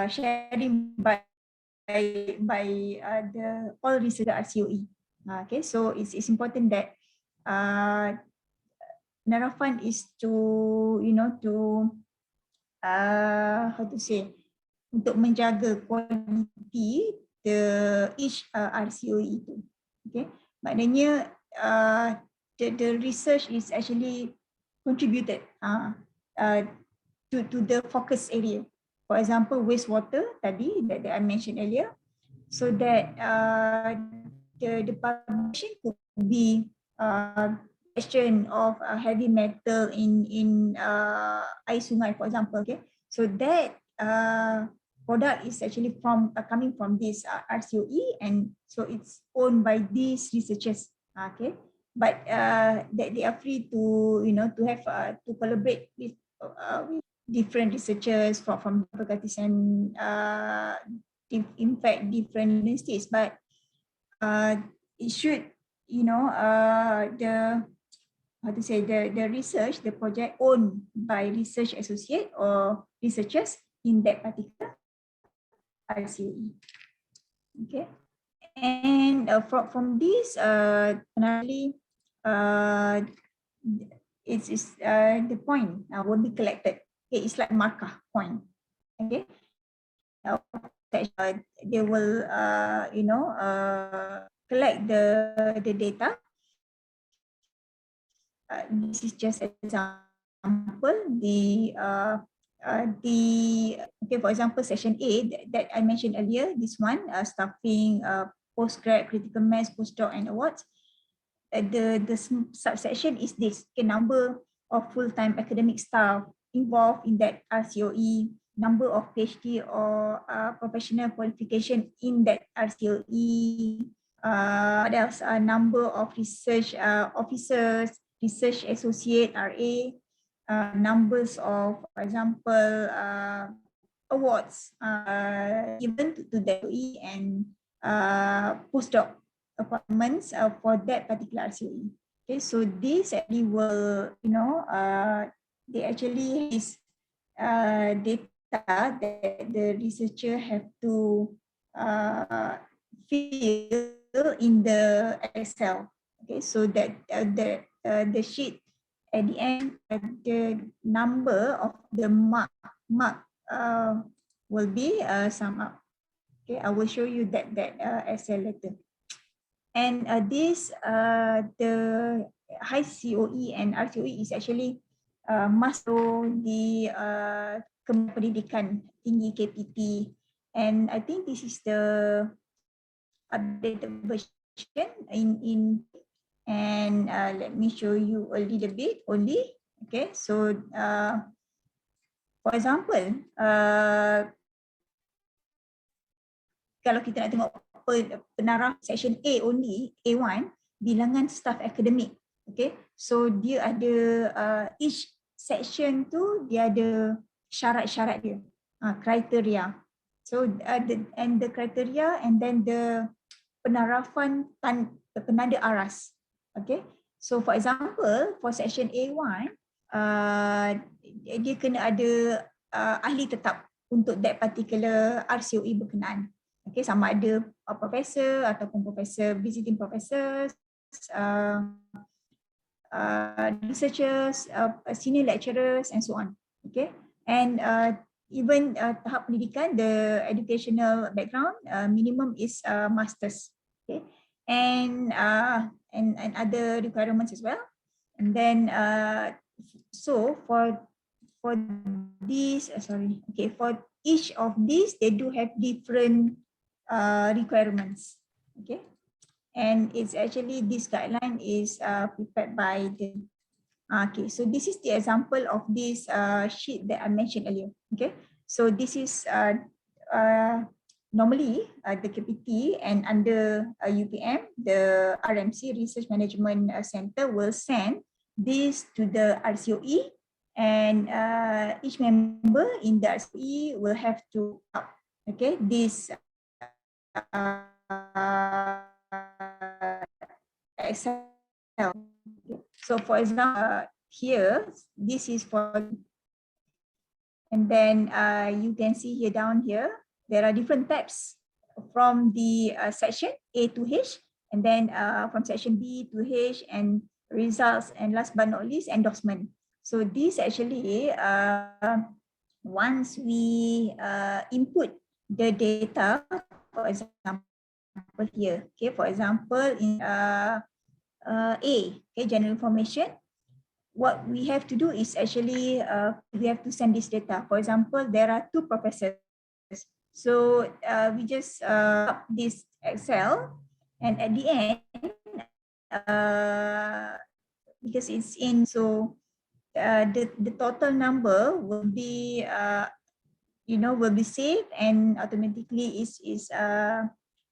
Speaker 2: sharing by the all research RCOE. Okay, so it's important that penarapan is to how to say, untuk menjaga kualiti the each RCOE itu. Okay, maknanya the research is actually contributed to the focus area. For example, wastewater tadi that I mentioned earlier, so that the publication could be question of heavy metal in air sungai, for example. Okay, so that product is actually coming from this RCOE, and so it's owned by these researchers. Okay, but that they are free to to have to collaborate with different researchers from faculties and in fact different universities, but it should the how to say, the research, the project owned by research associate or researchers in that particular RCOE. Okay, and from this finally it's the point will be collected. Okay, it's like marker point. Okay, they will collect the data. This is just an example. Okay, for example, section A that I mentioned earlier, this one, staffing, postgrad, critical mass, postdoc, and awards. The subsection is this: okay, number of full-time academic staff involved in that RCOE, number of PhD or professional qualification in that RCOE. What else? Number of research officers, research associate, RA, numbers of, for example, awards given to the RCOE and postdoc appointments for that particular RCOE. Okay, so this actually will, they actually is data that the researcher have to fill in the Excel. Okay, so that the sheet at the end, the number of the mark will be sum up. Okay, I will show you that Excel later. And this the high COE and RCOE is actually masuk di pendidikan tinggi KPT, and I think this is the updated version in and let me show you a little bit only. Okay, so for example, kalau kita nak tengok penaraf section A only, A1, bilangan staff akademik. Okay, so dia ada each section tu dia ada syarat-syarat dia, kriteria. So the criteria and then the penarafan penanda aras. Okay, so for example for section A1, dia kena ada ahli tetap untuk that particular RCOE berkenaan. Okay, sama ada profesor ataupun profesor, visiting professors, researchers, senior lecturers and so on. Okay, and even tahap pendidikan, the educational background minimum is masters. Okay, and other requirements as well. And then so for these, for each of these they do have different requirements. Okay, and it's actually this guideline is prepared by the okay, so this is the example of this sheet that I mentioned earlier. Okay, so this is normally the KPT, and under UPM, the RMC Research Management Center will send this to the RCOE, and each member in the RCOE will have to okay this Excel. So for example, here, this is for, and then you can see here down here, there are different tabs from the section A to H, and then from section B to H, and results, and last but not least, endorsement. So this actually, once we input the data, for example here, okay, for example in A, okay, general information, what we have to do is actually we have to send this data. For example, there are 2 professors, so we just this Excel, and at the end, because it's in, so the total number will be will be saved and automatically is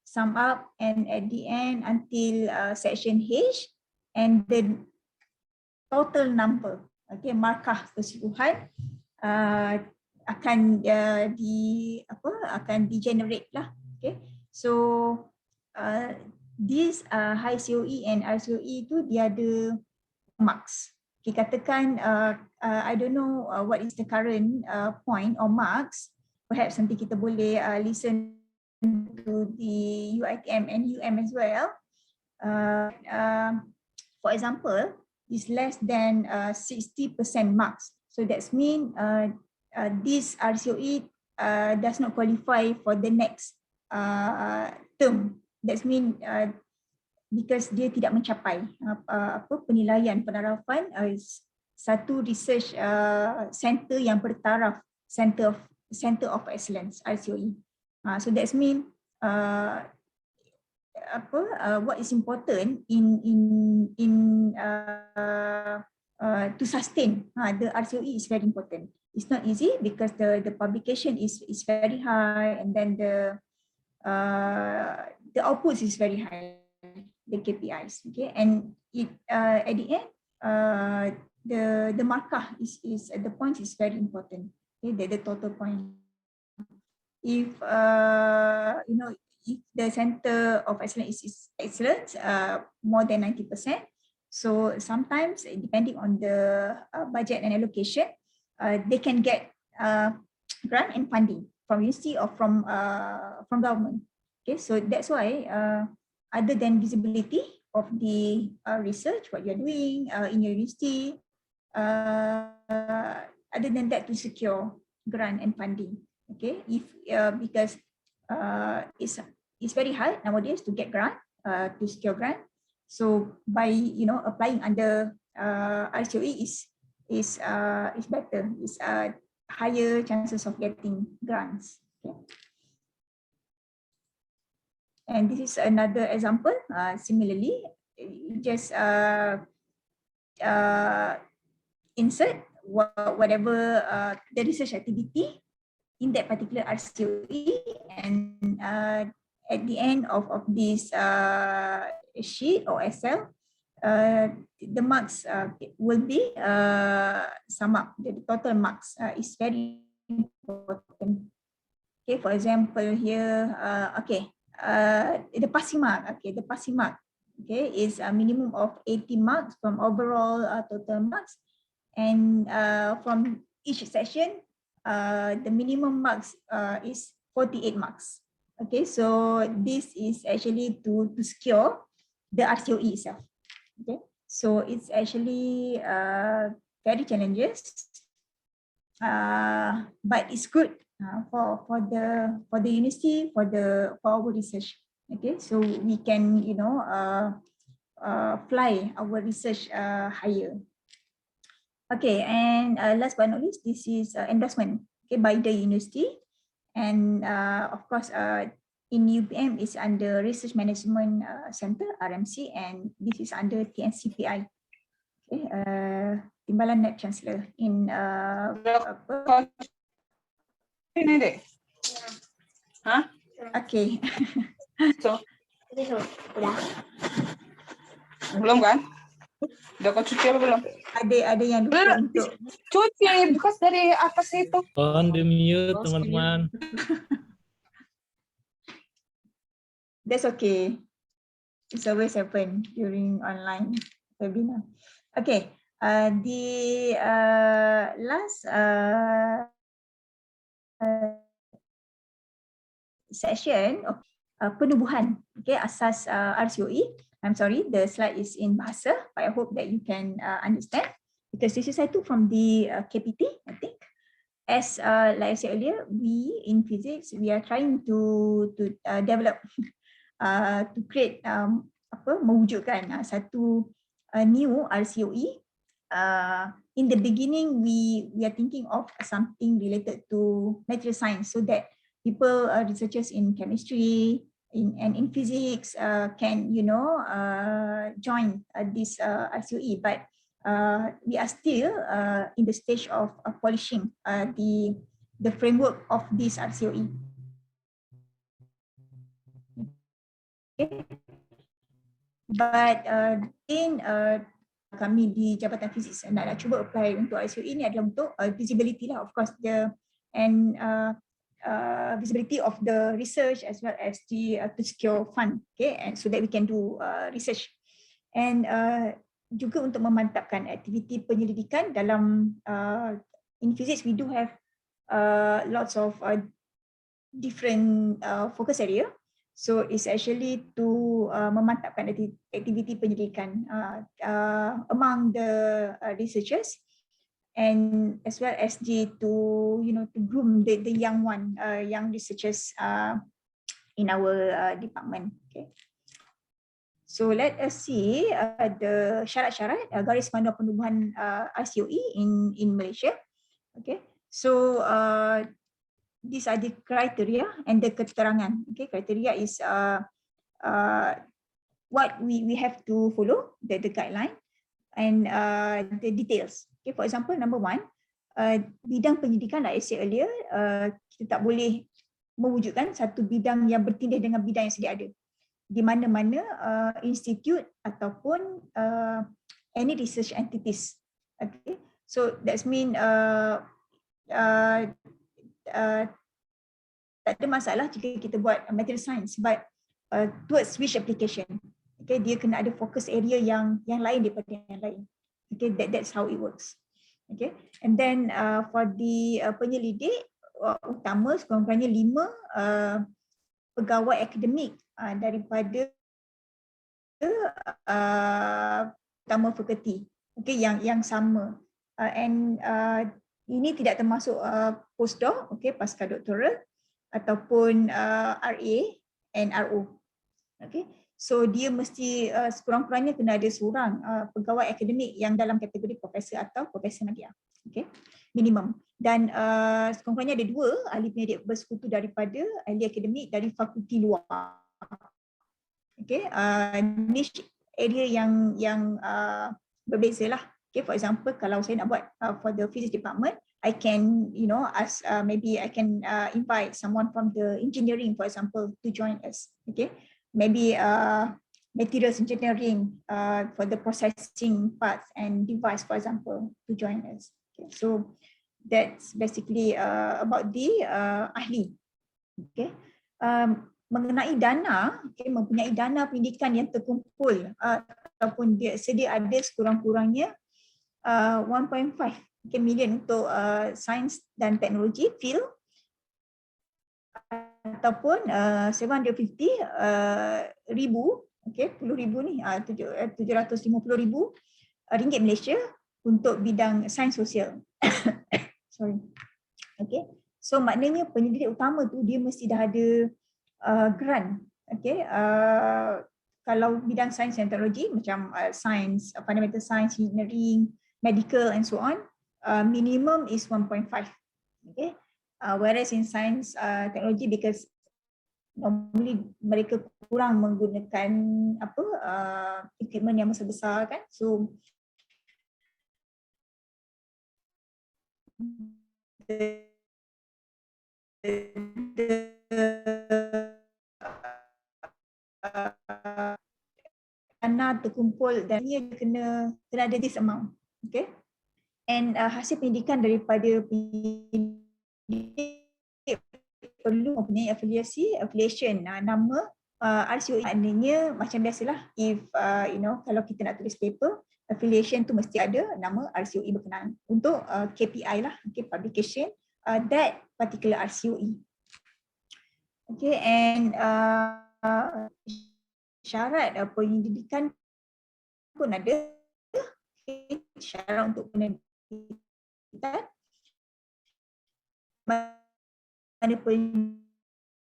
Speaker 2: sum up, and at the end until section H, and the total number, okay, markah keseluruhan akan akan di-generate lah. Okay, so this high COE and RCOE tu dia ada marks. Okay, katakan I don't know what is the current point or marks. Perhaps nanti kita boleh listen to the UiTM and UM as well. For example, is less than 60% marks. So that's mean this RCOE does not qualify for the next term. That's mean because dia tidak mencapai penilaian penarafan satu research center yang bertaraf center of excellence RCOE. So that's mean what is important to sustain the RCOE is very important. It's not easy because the publication is very high, and then the outputs is very high, the KPIs. Okay, and it at the end the markah is the point is very important. Okay, the total point. If if the center of excellence is excellent, more than 90%. So sometimes, depending on the budget and allocation, they can get grant and funding from university or from government. Okay, so that's why other than visibility of the research, what you're doing in your university, other than that, to secure grant and funding. Okay, if because it's very hard nowadays to get grant, to secure grant. So by applying under RCOE is better. Is higher chances of getting grants. Okay. And this is another example. Similarly, you just insert whatever the research activity in that particular RCOE, and at the end of this sheet or Excel, the marks will be sum up. The total marks is very important. Okay, for example here, the passing mark. Okay, the passing mark. Okay, is a minimum of 80 marks from overall total marks, and from each section, the minimum marks is 48 marks. Okay, so this is actually to secure the RCOE itself. Okay, so it's actually very challenges, but it's good for the university, for our research. Okay, so we can fly our research higher. Okay, and last but not least, this is endorsement, okay, by the university, and of course in UPM is under Research Management Center (RMC), and this is under TNCPI. Okay, Timbalan Naib Chancellor in
Speaker 3: ini deh. Hah?
Speaker 2: Okay.
Speaker 3: So, belum kan? Udah kau cuci apa belum?
Speaker 2: Ada yang lupa untuk
Speaker 3: cuci, bekas dari atas itu.
Speaker 4: On the mute, teman-teman.
Speaker 2: That's okay. It's always happen during online webinar. Okay. The last session of penubuhan, okay, asas RCOE. I'm sorry, the slide is in bahasa, but I hope that you can understand, because this is I took from the KPT, I think. As like I said earlier, we in physics, we are trying to develop, to create mewujudkan satu new RCOE. In the beginning, we are thinking of something related to material science, so that people, researchers in chemistry, and in physics can join this RCOE, but we are still in the stage of polishing the framework of this RCOE. Okay. But in kami di Jabatan Fizik nak cuba apply untuk RCOE ni adalah untuk visibility lah, of course, visibility of the research as well as the to secure fund, okay, and so that we can do research, and juga untuk memantapkan aktiviti penyelidikan dalam in physics we do have lots of different focus area, so it's actually to memantapkan aktiviti penyelidikan among the researchers, and as well as to groom the young researchers in our department. Okay. So let us see the syarat-syarat garis panduan penubuhan RCOE in Malaysia. Okay. So these are the criteria and the keterangan. Okay, criteria is what we have to follow, the guideline, and the details. Okay, for example, number 1, bidang pendidikan, like I said earlier, kita tak boleh mewujudkan satu bidang yang bertindih dengan bidang yang sedia ada. Di mana-mana institute ataupun any research entities. Okay, so that's mean tak ada masalah jika kita buat material science, but towards which application. Okay, dia kena ada focus area yang lain daripada yang lain. Okay, that's how it works. Okay, and then for the penyelidik utama sekurang-kurangnya 5 pegawai akademik daripada utama fakulti. Okay, yang sama, and ini tidak termasuk postdoc, okay, pasca doktoral ataupun RA and RO. Okay. So dia mesti sekurang-kurangnya kena ada seorang pegawai akademik yang dalam kategori profesor atau profesor nadia. Okay, minimum. Dan sekurang-kurangnya ada 2 ahli penyelidik bersekutu daripada ahli akademik dari fakulti luar. Okay, niche area yang berbeza lah. Okay, for example, kalau saya nak buat for the physics department, I can, ask, maybe I can invite someone from the engineering, for example, to join us. Okay, maybe materials engineering for the processing parts and device, for example, to join us. Okay, so that's basically about the ahli. Okay, mengenai dana, okay, mempunyai dana pendidikan yang terkumpul ataupun dia sedia ada sekurang-kurangnya 1.5 million untuk sains dan teknologi field, ataupun 750,000, okay, 10,000 ni, 750,000 ringgit Malaysia untuk bidang sains sosial. Sorry. Okay, so maknanya penyelidik utama tu dia mesti dah ada grant. Okay, kalau bidang sains dan teknologi macam sains, fundamental science, engineering, medical and so on, minimum is 1.5. Okay, whereas in science technology, because normally mereka kurang menggunakan equipment yang besar-besar kan, so dana terkumpul dan ia kena ada this amount. Okay, and hasil pendidikan daripada pendidik perlu mempunyai affiliation, nama RCOE. Maknanya macam biasalah, if kalau kita nak tulis paper, affiliation tu mesti ada nama RCOE berkenaan untuk KPI lah, okay, publication that particular RCOE. Okay, and syarat pendidikan pun ada. Okay, syarat untuk pendidikan mana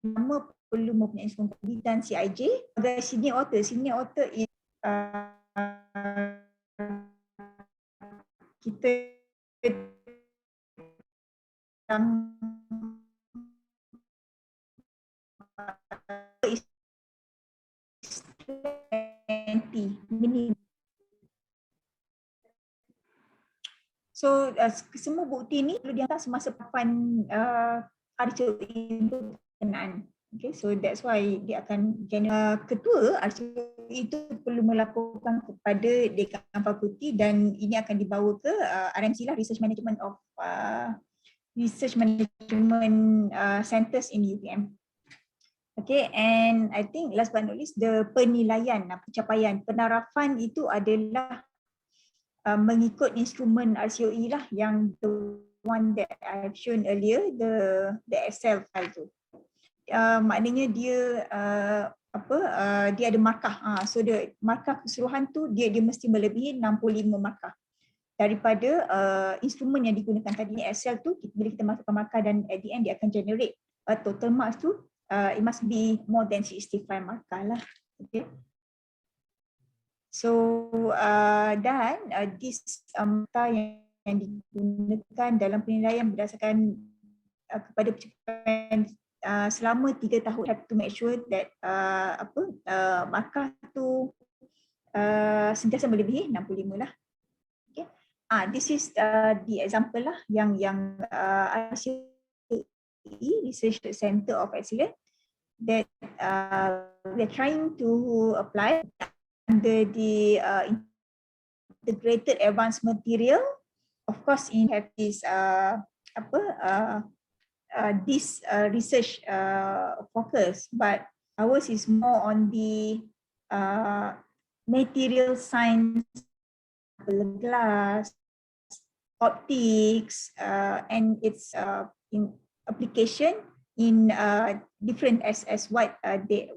Speaker 2: nama perlu mempunyai kompetensi CIJ. Sebagai senior author is kita minimum. So semua bukti ni perlu dihantar semasa papan RCOE berkenaan. Okay, so that's why dia akan ketua RCOE itu perlu melaporkan kepada dekan fakulti dan ini akan dibawa ke RMC lah, Research Management Centers in UPM. Okay, and I think last but not least, the penilaian, pencapaian, penarafan itu adalah mengikut instrumen RCOE lah, yang the one that I've shown earlier, the Excel file tu. Maknanya dia dia ada markah. So the markah keseluruhan tu dia mesti melebihi 65 markah daripada instrumen yang digunakan tadi, Excel tu. Bila kita masukkan markah dan at the end dia akan generate total marks tu, it must be more than 65 markah lah. Okay. So dan this yang digunakan dalam penilaian berdasarkan kepada pencapaian selama 3 tahun, have to make sure that markah tu sentiasa melebihi 65 lah. Okay. This is the example lah yang RCOE, Research Center of Excellence, that we are trying to apply under the integrated advanced material. Of course, in have this this research focus, but ours is more on the material science, glass, optics, and its in application in different as what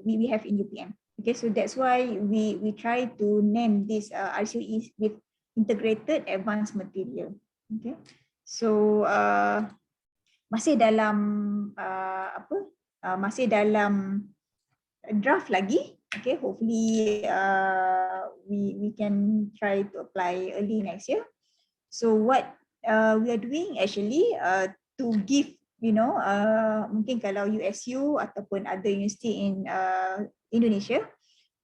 Speaker 2: we have in UPM. Okay, so that's why we try to name this RCOE with integrated advanced material. Okay, so masih dalam masih dalam draft lagi. Okay, hopefully we can try to apply early next year. So what we are doing actually to give, mungkin kalau USU ataupun other university in Indonesia,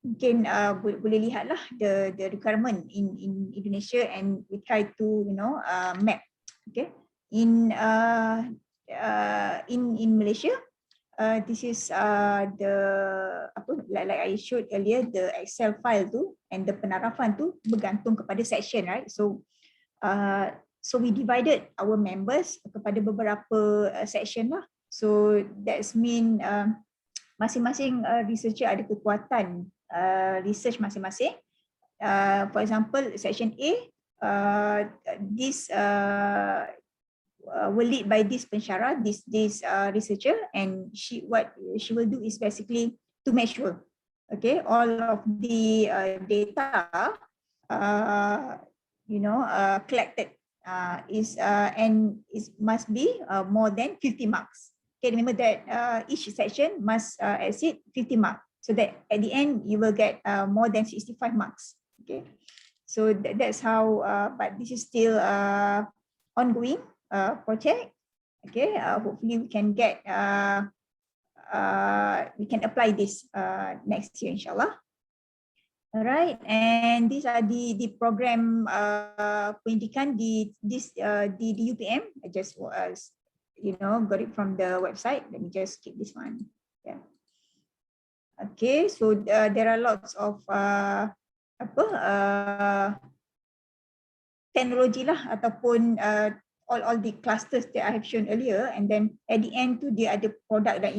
Speaker 2: mungkin boleh lihatlah the requirement in Indonesia, and we try to map. Okay, in Malaysia, this is the like I showed earlier, the Excel file tu and the penarafan tu bergantung kepada section, right? So we divided our members kepada beberapa section lah. So that's mean masing-masing researcher ada kekuatan research masing-masing. For example, section A, this will lead by this pensyarah, this researcher, and what she will do is basically to make sure, okay, all of the data collected and it must be more than 50 marks. Okay, remember that each section must exceed 50 marks, so that at the end you will get more than 65 marks. Okay, so that's how, but this is still ongoing project. Okay, hopefully we can get we can apply this next year, inshallah. All right, and these are the program pendidikan di UPM. I just got it from the website. Let me just skip this one. Yeah. Okay, so there are lots of teknologi lah, ataupun all the clusters that I have shown earlier, and then at the end tu dia ada product dan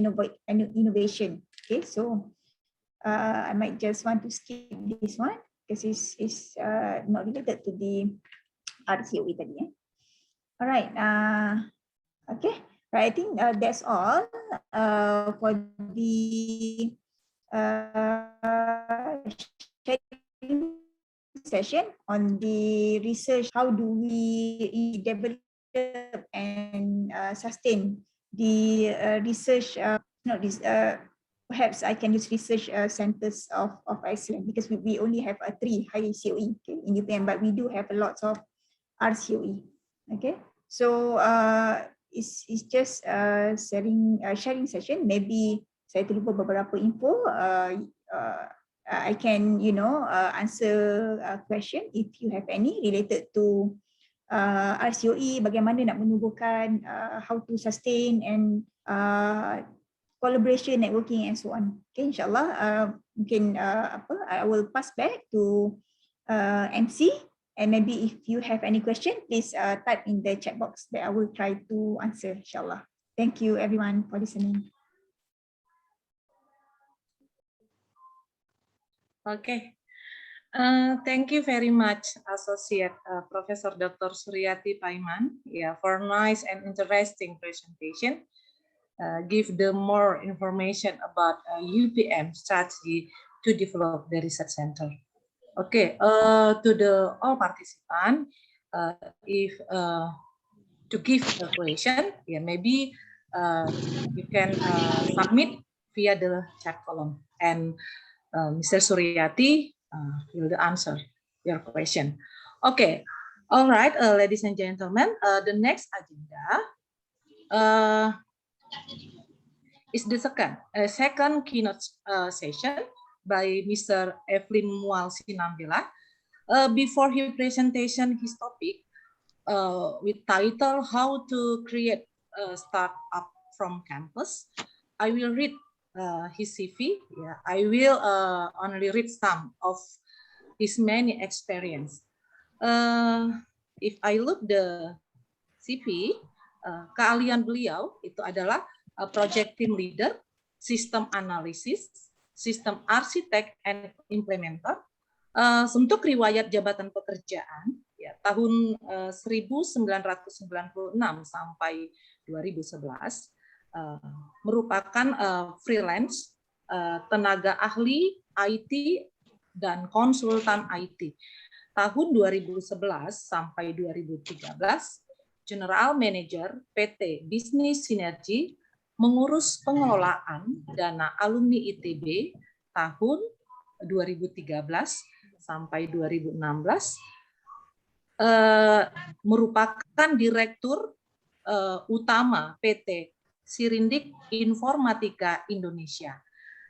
Speaker 2: innovation. Okay, so I might just want to skip this one because it's not related to the RCOE tadi. All right. Okay. Right. I think that's all for the session on the research. How do we develop and sustain the research? Perhaps I can use research centers of excellence, because we only have 3 high COE, okay, in UPM, but we do have a lot of RCOE. Okay, so it's just sharing session. Maybe saya terlupa beberapa info. I can answer a question if you have any related to RCOE, bagaimana nak menubuhkan, how to sustain, and collaboration, networking, and so on. Okay, inshallah, mungkin I will pass back to MC, and maybe if you have any question, please type in the chat box that I will try to answer, inshallah. Thank you everyone for listening.
Speaker 1: Okay. Thank you very much, Associate Professor Dr. Suryati Paiman, for nice and interesting presentation. Give them more information about UPM strategy to develop the research center. Okay, to the all participants, if to give a question, maybe you can submit via the chat column, and Mr. Suryati will answer your question. Okay, all right, ladies and gentlemen, the next agenda is the second keynote session by Mr. Evelyn Mual Sinambela. Before his presentation, his topic with title "How to Create a Startup from Campus," I will read his CV. I will only read some of his many experience. If I look the CV, keahlian beliau itu adalah project team leader, system analysis, system architect and implementer. Untuk riwayat jabatan pekerjaan, tahun 1996 sampai 2011, merupakan freelance, tenaga ahli IT dan konsultan IT. Tahun 2011 sampai 2013, General Manager PT Bisnis Sinergi, mengurus pengelolaan dana alumni ITB tahun 2013 sampai 2016, merupakan Direktur Utama PT Sirindik Informatika Indonesia.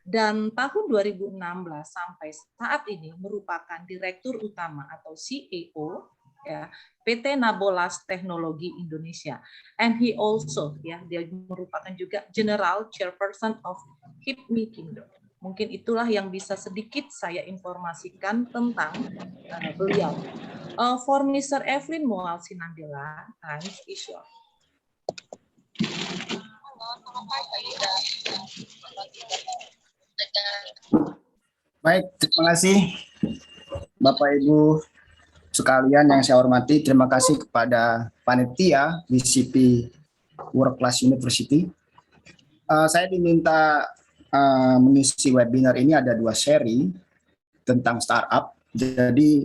Speaker 5: dan tahun 2016 sampai saat ini merupakan Direktur Utama atau CEO ya, PT Nabolas Teknologi Indonesia. And he also ya dia merupakan juga General Chairperson of HIPMI Kingdom. Mungkin itulah yang bisa sedikit saya informasikan tentang beliau. For Mr. Evelyn Mual Sinambela, time is yours.
Speaker 6: Baik, terima kasih Bapak Ibu sekalian yang saya hormati. Terima kasih kepada panitia WCP World Class University. Saya diminta mengisi webinar ini, ada 2 seri tentang startup. Jadi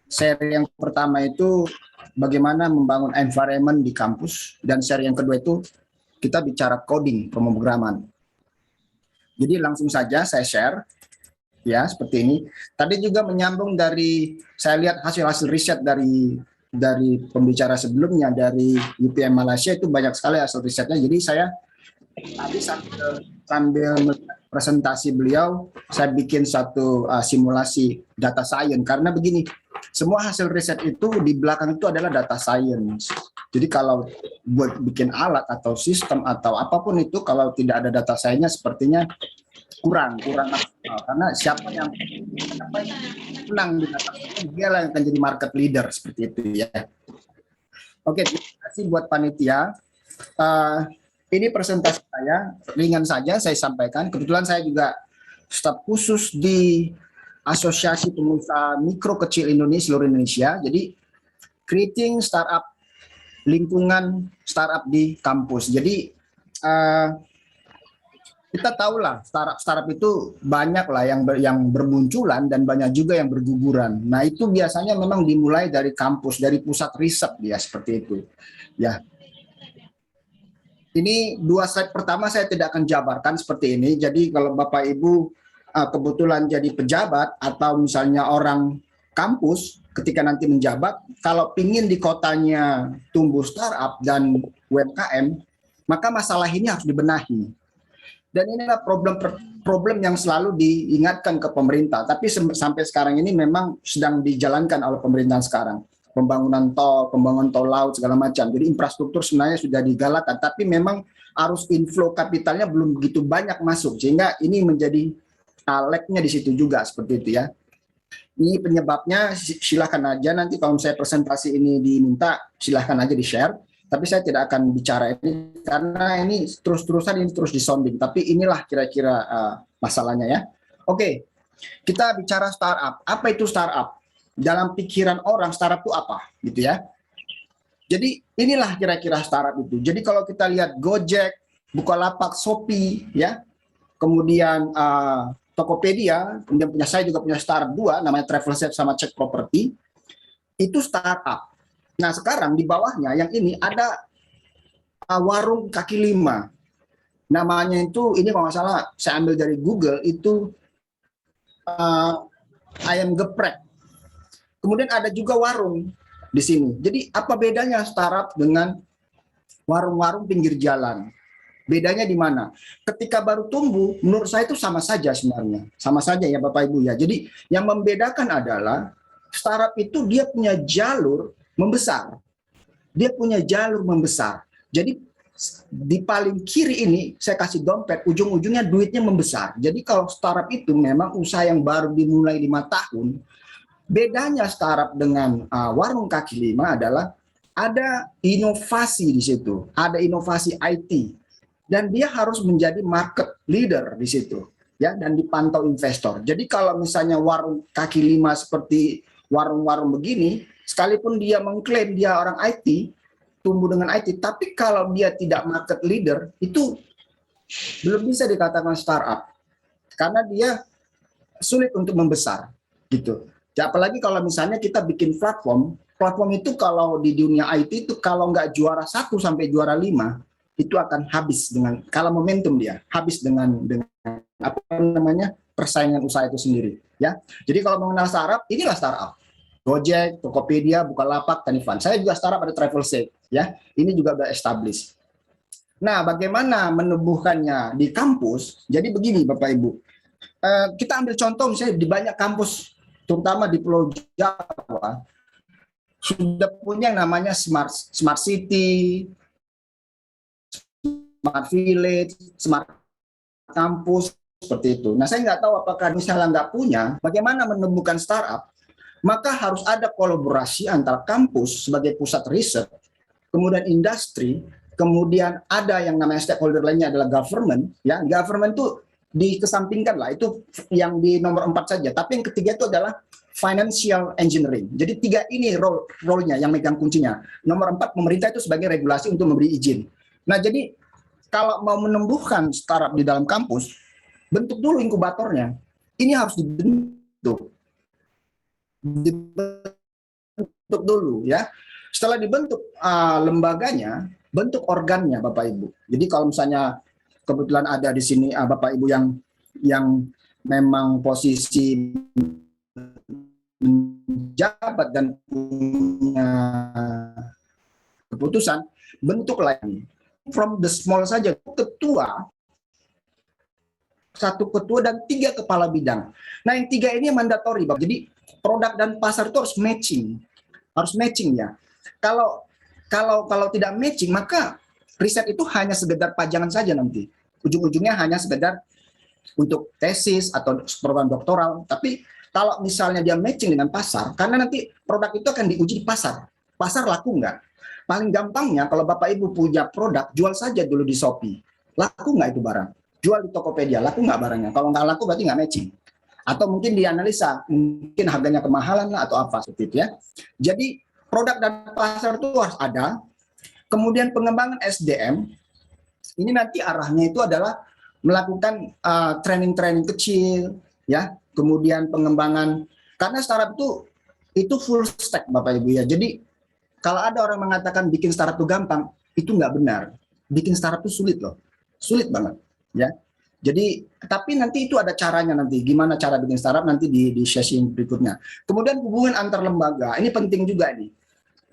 Speaker 6: seri yang pertama itu bagaimana membangun environment di kampus, dan seri yang kedua itu kita bicara coding, pemrograman. Jadi langsung saja saya share, ya seperti ini. Tadi juga menyambung dari, saya lihat hasil-hasil riset dari pembicara sebelumnya dari UPM Malaysia, itu banyak sekali hasil risetnya. Jadi saya tadi sambil presentasi beliau, saya bikin satu simulasi data science, karena begini, semua hasil riset itu di belakang itu adalah data science. Jadi kalau buat bikin alat atau sistem atau apapun itu, kalau tidak ada data science-nya sepertinya kurang karena siapa yang menang di data science, dia lah yang akan jadi market leader, seperti itu ya. Oke, terima kasih buat panitia. Ini presentasi saya, ringan saja saya sampaikan. Kebetulan saya juga staf khusus di Asosiasi Pengusaha Mikro Kecil Indonesia, seluruh Indonesia. Jadi creating startup, lingkungan startup di kampus. Jadi kita tahulah startup itu banyak lah yang bermunculan dan banyak juga yang berguguran. Nah itu biasanya memang dimulai dari kampus, dari pusat riset dia, seperti itu. Ya. Ini 2 slide pertama saya tidak akan jabarkan seperti ini. Jadi kalau Bapak Ibu kebetulan jadi pejabat atau misalnya orang kampus, ketika nanti menjabat, kalau pingin di kotanya tumbuh startup dan UMKM, maka masalah ini harus dibenahi. Dan inilah problem yang selalu diingatkan ke pemerintah. Tapi sampai sekarang ini memang sedang dijalankan oleh pemerintahan sekarang. Pembangunan tol laut, segala macam. Jadi infrastruktur sebenarnya sudah digalakan, tapi memang arus inflow kapitalnya belum begitu banyak masuk. Sehingga ini menjadi lag-nya di situ juga, seperti itu ya. Ini penyebabnya, silakan aja nanti kalau saya presentasi ini diminta, silahkan aja di-share. Tapi saya tidak akan bicara ini, karena ini terus-terusan, ini terus disounding. Tapi inilah kira-kira masalahnya ya. Oke, kita bicara startup. Apa itu startup? Dalam pikiran orang, startup itu apa? Gitu ya. Jadi inilah kira-kira startup itu. Jadi kalau kita lihat Gojek, Bukalapak, Shopee, ya, kemudian Tokopedia, kemudian saya juga punya startup 2, namanya Travelset sama Cek Property, itu startup. Nah sekarang di bawahnya yang ini ada warung kaki 5. Namanya itu, ini kalau nggak salah saya ambil dari Google, itu ayam geprek. Kemudian ada juga warung di sini. Jadi apa bedanya startup dengan warung-warung pinggir jalan? Bedanya di mana? Ketika baru tumbuh, menurut saya itu sama saja sebenarnya. Sama saja ya Bapak Ibu ya. Jadi yang membedakan adalah startup itu dia punya jalur membesar. Dia punya jalur membesar. Jadi di paling kiri ini saya kasih dompet, ujung-ujungnya duitnya membesar. Jadi kalau startup itu memang usaha yang baru dimulai 5 tahun. Bedanya startup dengan warung kaki 5 adalah ada inovasi di situ. Ada inovasi IT. Dan dia harus menjadi market leader di situ, ya, dan dipantau investor. Jadi kalau misalnya warung kaki 5 seperti warung-warung begini, sekalipun dia mengklaim dia orang IT, tumbuh dengan IT, tapi kalau dia tidak market leader, itu belum bisa dikatakan startup, karena dia sulit untuk membesar, gitu. Ya, apalagi kalau misalnya kita bikin platform itu kalau di dunia IT itu kalau nggak juara 1 sampai juara 5, itu akan habis dengan, kalau momentum dia habis dengan apa namanya, persaingan usaha itu sendiri ya. Jadi kalau mengenal startup, inilah startup. Gojek, Tokopedia, Bukalapak, Tanifan. Saya juga startup, ada Travelset ya. Ini juga udah established. Nah, bagaimana menumbuhkannya di kampus? Jadi begini Bapak Ibu. Kita ambil contoh misalnya di banyak kampus, terutama di Pulau Jawa, sudah punya yang namanya smart city, smart village, smart kampus, seperti itu. Nah, saya nggak tahu apakah misalnya nggak punya, bagaimana menemukan startup, maka harus ada kolaborasi antara kampus sebagai pusat riset, kemudian industri, kemudian ada yang namanya stakeholder lainnya adalah government. Ya, government itu dikesampingkan lah, itu yang di nomor 4 saja. Tapi yang ketiga itu adalah financial engineering. Jadi 3 ini role-nya yang megang kuncinya. Nomor 4, pemerintah itu sebagai regulasi untuk memberi izin. Nah, jadi kalau mau menumbuhkan startup di dalam kampus, bentuk dulu inkubatornya. Ini harus dibentuk dulu ya. Setelah dibentuk lembaganya, bentuk organnya Bapak Ibu. Jadi kalau misalnya kebetulan ada di sini Bapak Ibu yang memang posisi menjabat dan punya keputusan, bentuk lain. From the small saja, ketua, 1 ketua dan 3 kepala bidang. Nah, yang 3 ini mandatori, Bapak. Jadi produk dan pasar itu harus matching ya. Kalau tidak matching, maka riset itu hanya sekedar pajangan saja nanti. Ujung-ujungnya hanya sekedar untuk tesis atau program doktoral. Tapi kalau misalnya dia matching dengan pasar, karena nanti produk itu akan diuji di pasar. Pasar laku nggak? Paling gampangnya kalau Bapak Ibu punya produk, jual saja dulu di Shopee. Laku nggak itu barang? Jual di Tokopedia, laku nggak barangnya? Kalau nggak laku berarti nggak matching. Atau mungkin dianalisa, mungkin harganya kemahalan lah atau apa seperti itu ya. Jadi produk dan pasar itu harus ada. Kemudian pengembangan SDM, ini nanti arahnya itu adalah melakukan training-training kecil, ya. Kemudian pengembangan, karena startup itu full stack Bapak Ibu ya. Jadi kalau ada orang mengatakan bikin startup itu gampang, itu nggak benar. Bikin startup itu sulit loh, sulit banget, ya. Jadi, tapi nanti itu ada caranya nanti. Gimana cara bikin startup nanti di sesi berikutnya. Kemudian hubungan antar lembaga, ini penting juga nih.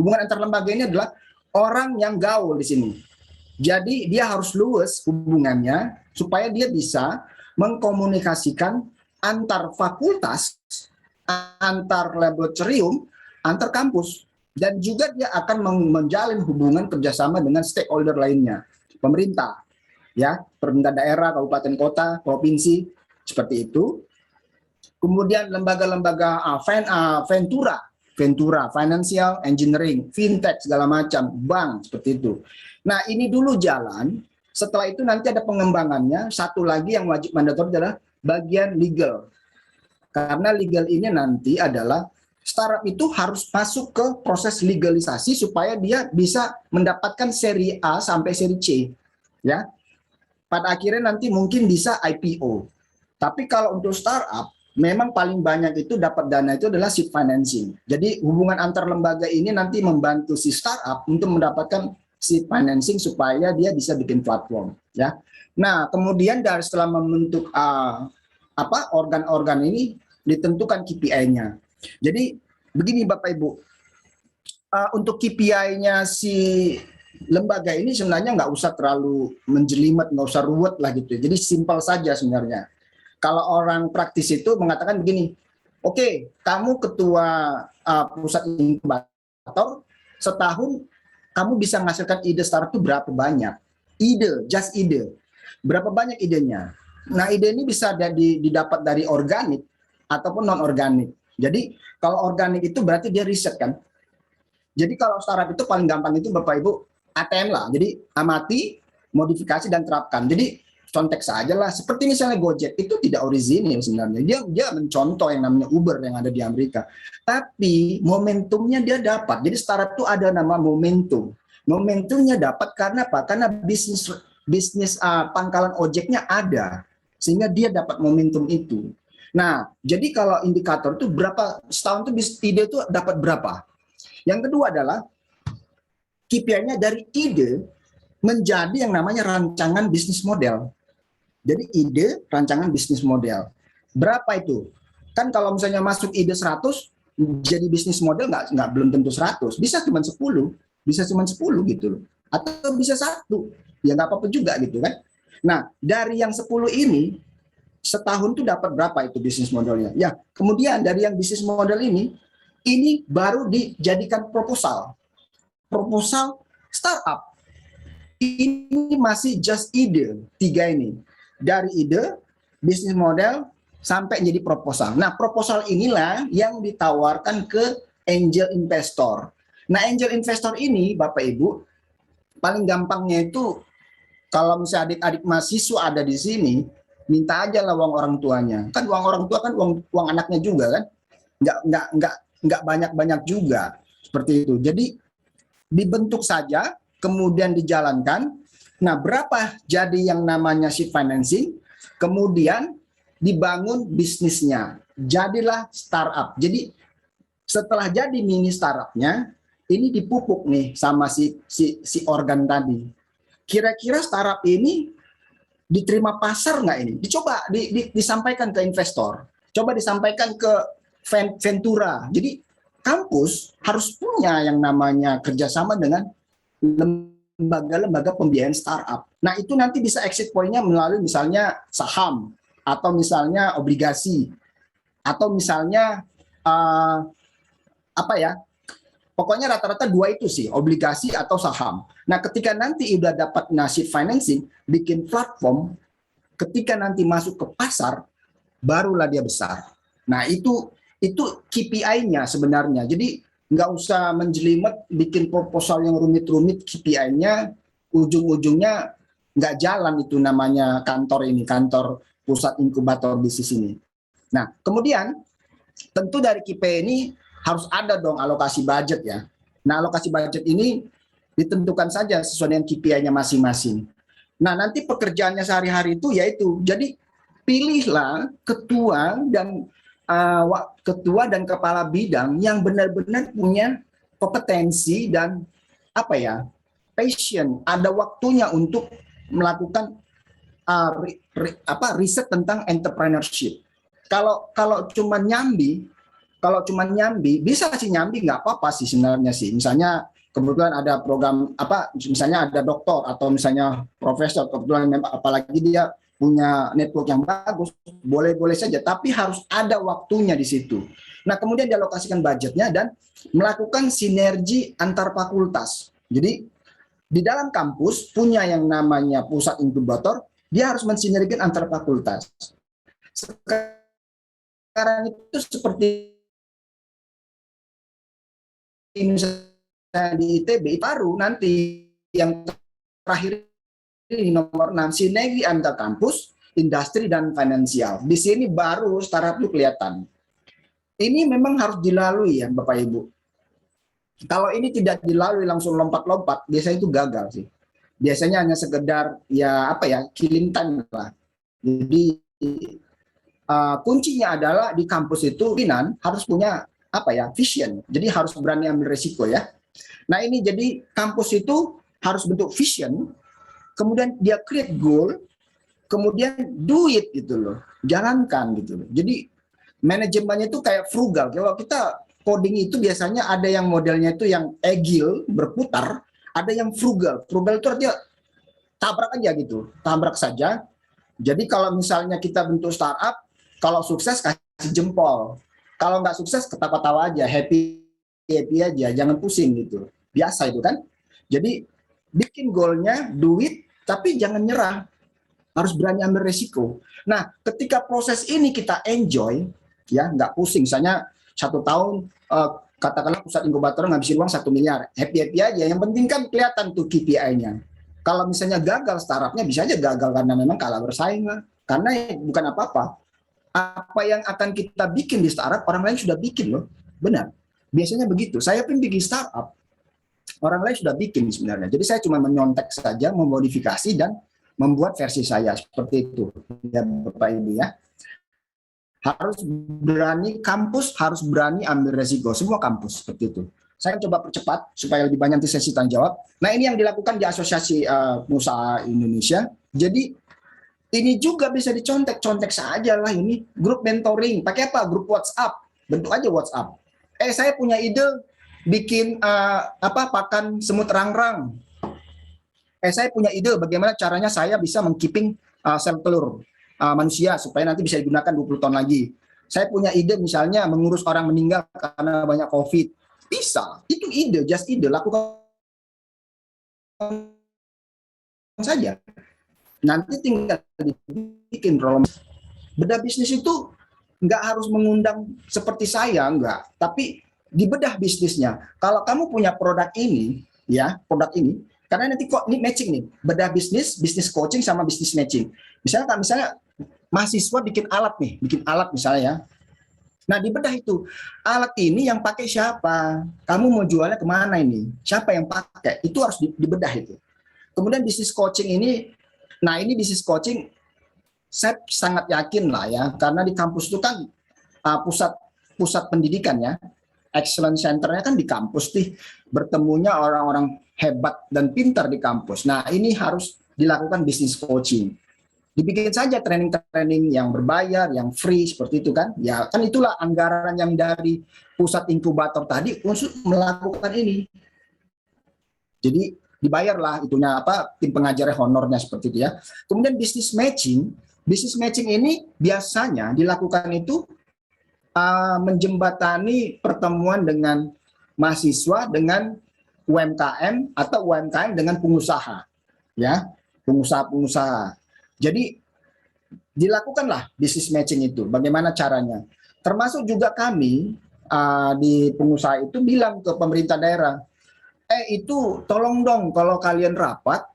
Speaker 6: Hubungan antar lembaga ini adalah orang yang gaul di sini. Jadi dia harus luas hubungannya supaya dia bisa mengkomunikasikan antar fakultas, antar laboratorium, antar kampus. Dan juga dia akan menjalin hubungan kerjasama dengan stakeholder lainnya. Pemerintah, ya, pemerintah daerah, kabupaten kota, provinsi, seperti itu. Kemudian lembaga-lembaga Ventura, financial engineering, fintech segala macam, bank seperti itu. Nah, ini dulu jalan. Setelah itu nanti ada pengembangannya. Satu lagi yang wajib mandatori adalah bagian legal. Karena legal ini nanti adalah startup itu harus masuk ke proses legalisasi supaya dia bisa mendapatkan seri A sampai seri C, ya. Pada akhirnya nanti mungkin bisa IPO. Tapi kalau untuk startup, memang paling banyak itu dapat dana itu adalah seed financing. Jadi hubungan antar lembaga ini nanti membantu si startup untuk mendapatkan seed financing supaya dia bisa bikin platform, ya. Nah, kemudian setelah membentuk organ-organ ini ditentukan KPI-nya. Jadi begini Bapak Ibu, untuk KPI-nya si lembaga ini sebenarnya nggak usah terlalu menjelimet, nggak usah ruwet lah gitu. Jadi simpel saja sebenarnya. Kalau orang praktis itu mengatakan begini, oke, kamu ketua pusat inkubator, setahun kamu bisa menghasilkan ide startup itu berapa banyak? Ide, just ide. Berapa banyak idenya? Nah, ide ini bisa didapat dari organik ataupun non-organik. Jadi kalau organik itu berarti dia riset kan. Jadi kalau startup itu paling gampang itu Bapak Ibu ATM lah. Jadi amati, modifikasi dan terapkan. Jadi contek saja lah. Seperti misalnya Gojek itu tidak orisinil sebenarnya. Dia mencontoh yang namanya Uber yang ada di Amerika. Tapi momentumnya dia dapat. Jadi startup itu ada nama momentum. Momentumnya dapat karena apa? Karena bisnis pangkalan ojeknya ada. Sehingga dia dapat momentum itu. Nah, jadi kalau indikator itu berapa setahun itu ide itu dapat berapa? Yang kedua adalah KPI-nya dari ide menjadi yang namanya rancangan bisnis model. Jadi ide, rancangan bisnis model. Berapa itu? Kan kalau misalnya masuk ide 100, jadi bisnis model nggak belum tentu 100. Bisa cuma 10. Bisa cuma 10 gitu loh. Atau bisa 1. Ya nggak apa-apa juga gitu kan. Nah, dari yang 10 ini, setahun tuh dapat berapa itu bisnis modelnya. Ya, kemudian dari yang bisnis model ini baru dijadikan proposal startup. Ini masih just ide, 3 ini. Dari ide, bisnis model, sampai jadi proposal. Nah, proposal inilah yang ditawarkan ke angel investor. Nah, angel investor ini, Bapak Ibu, paling gampangnya itu, kalau misalnya adik-adik mahasiswa ada di sini, minta aja lah uang orang tuanya. Kan uang orang tua kan uang anaknya juga kan? Nggak banyak-banyak juga. Seperti itu. Jadi, dibentuk saja, kemudian dijalankan. Nah, berapa jadi yang namanya seed financing, kemudian dibangun bisnisnya. Jadilah startup. Jadi setelah jadi mini startupnya, ini dipupuk nih sama si organ tadi. Kira-kira startup ini diterima pasar nggak ini? Dicoba disampaikan ke investor. Coba disampaikan ke Ventura. Jadi kampus harus punya yang namanya kerjasama dengan lembaga-lembaga pembiayaan startup. Nah, itu nanti bisa exit point-nya melalui misalnya saham, atau misalnya obligasi, atau misalnya pokoknya rata-rata 2 itu sih, obligasi atau saham. Nah, ketika nanti udah dapat seed financing, bikin platform, ketika nanti masuk ke pasar, barulah dia besar. Nah, itu KPI-nya sebenarnya. Jadi nggak usah menjelimet bikin proposal yang rumit-rumit, KPI-nya ujung-ujungnya nggak jalan, itu namanya kantor pusat inkubator bisnis ini. Nah, kemudian tentu dari KPI ini harus ada dong alokasi budget ya. Nah, alokasi budget ini ditentukan saja sesuai dengan KPI-nya masing-masing. Nah, nanti pekerjaannya sehari-hari itu yaitu, jadi pilihlah ketua dan kepala bidang yang benar-benar punya kompetensi dan passion, ada waktunya untuk melakukan riset tentang entrepreneurship. Kalau cuma nyambi, bisa sih nyambi, nggak apa-apa sih sebenarnya sih. Misalnya kebetulan ada program misalnya ada doktor atau misalnya profesor, kebetulan apalagi dia punya network yang bagus, boleh-boleh saja, tapi harus ada waktunya di situ. Nah, kemudian dialokasikan budgetnya dan melakukan sinergi antar fakultas. Jadi di dalam kampus punya yang namanya pusat inkubator, dia harus mensinergikan antar fakultas. Sekarang itu seperti misalnya di ITB, baru nanti yang terakhir ini nomor 6, sinergi antar kampus, industri, dan finansial. Di sini baru startup itu kelihatan. Ini memang harus dilalui ya Bapak Ibu. Kalau ini tidak dilalui langsung lompat-lompat, biasanya itu gagal sih. Biasanya hanya sekedar killing time lah. Jadi kuncinya adalah di kampus itu harus punya vision. Jadi harus berani ambil resiko ya. Nah, ini jadi kampus itu harus bentuk vision, kemudian dia create goal, kemudian do it gitu loh, jalankan gitu loh. Jadi manajemennya itu kayak frugal. Kalau kita coding itu biasanya ada yang modelnya itu yang agile, berputar, ada yang frugal. Frugal itu artinya tabrak aja gitu, tabrak saja. Jadi kalau misalnya kita bentuk startup, kalau sukses kasih jempol, kalau nggak sukses ketawa-tawa aja, happy aja, jangan pusing gitu. Biasa itu kan. Jadi bikin goalnya, do it, tapi jangan nyerah. Harus berani ambil resiko. Nah, ketika proses ini kita enjoy, ya nggak pusing. Misalnya 1 tahun, katakanlah pusat inkubator ngabisin uang 1 miliar, happy aja. Yang penting kan kelihatan tuh KPI-nya. Kalau misalnya gagal startupnya, bisa aja gagal karena memang kalah bersaing lah. Karena bukan apa-apa. Apa yang akan kita bikin di startup, orang lain sudah bikin loh. Benar. Biasanya begitu. Saya pun bikin startup, orang lain sudah bikin sebenarnya. Jadi saya cuma menyontek saja, memodifikasi dan membuat versi saya seperti itu. Ya Bapak Ibu ya. Harus berani, kampus harus berani ambil resiko. Semua kampus seperti itu. Saya coba percepat supaya lebih banyak nanti sesi tanya jawab. Nah, ini yang dilakukan di Asosiasi Pengusaha Indonesia. Jadi ini juga bisa dicontek saja lah ini. Grup mentoring, pakai apa? Grup WhatsApp. Bentuk aja WhatsApp. Saya punya ide bikin pakan semut rangrang. Saya punya ide bagaimana caranya saya bisa mengkeeping sel telur. manusia supaya nanti bisa digunakan 20 tahun lagi. Saya punya ide misalnya mengurus orang meninggal karena banyak COVID. Bisa, itu ide, just ide, lakukan saja. Nanti tinggal dibikin role. Bedah bisnis itu nggak harus mengundang seperti saya, enggak. Tapi dibedah bisnisnya. Kalau kamu punya produk ini, ya produk ini, karena nanti kok ini matching nih, bedah bisnis, bisnis coaching sama bisnis matching. Misalnya mahasiswa bikin alat misalnya ya. Nah dibedah itu, alat ini yang pakai siapa? Kamu mau jualnya kemana ini? Siapa yang pakai? Itu harus dibedah itu. Kemudian bisnis coaching ini, nah ini bisnis coaching saya sangat yakin lah ya, karena di kampus itu kan pusat pendidikan ya, excellence center-nya kan di kampus nih, bertemunya orang-orang hebat dan pintar di kampus. Nah ini harus dilakukan bisnis coaching. Dibikin saja training-training yang berbayar, yang free seperti itu kan. Ya kan itulah anggaran yang dari pusat inkubator tadi untuk melakukan ini. Jadi dibayarlah itunya tim pengajarnya honornya seperti itu ya. Kemudian bisnis matching ini biasanya dilakukan itu menjembatani pertemuan dengan mahasiswa dengan UMKM atau UMKM dengan pengusaha ya, pengusaha-pengusaha. Jadi dilakukanlah bisnis matching itu. Bagaimana caranya? Termasuk juga kami di pengusaha itu bilang ke pemerintah daerah, itu tolong dong kalau kalian rapat,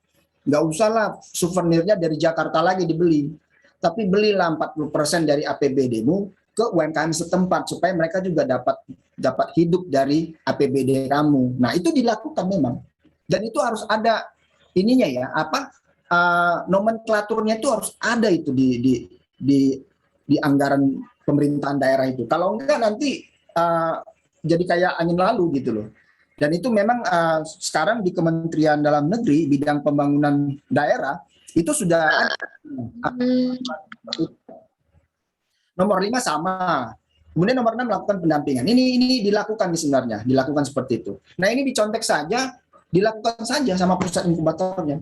Speaker 6: nggak usahlah souvenirnya dari Jakarta lagi dibeli, tapi belilah 40% dari APBD-mu ke UMKM setempat supaya mereka juga dapat hidup dari APBD kamu. Nah itu dilakukan memang, dan itu harus ada ininya ya, nomenklaturnya itu harus ada itu di anggaran pemerintahan daerah itu. Kalau enggak nanti jadi kayak angin lalu gitu loh. Dan itu memang sekarang di Kementerian Dalam Negeri bidang pembangunan daerah itu sudah ada. Nomor 5 sama. Kemudian nomor 6 melakukan pendampingan. Ini dilakukan sebenarnya, dilakukan seperti itu. Nah ini dicontek saja, dilakukan saja sama pusat inkubatornya.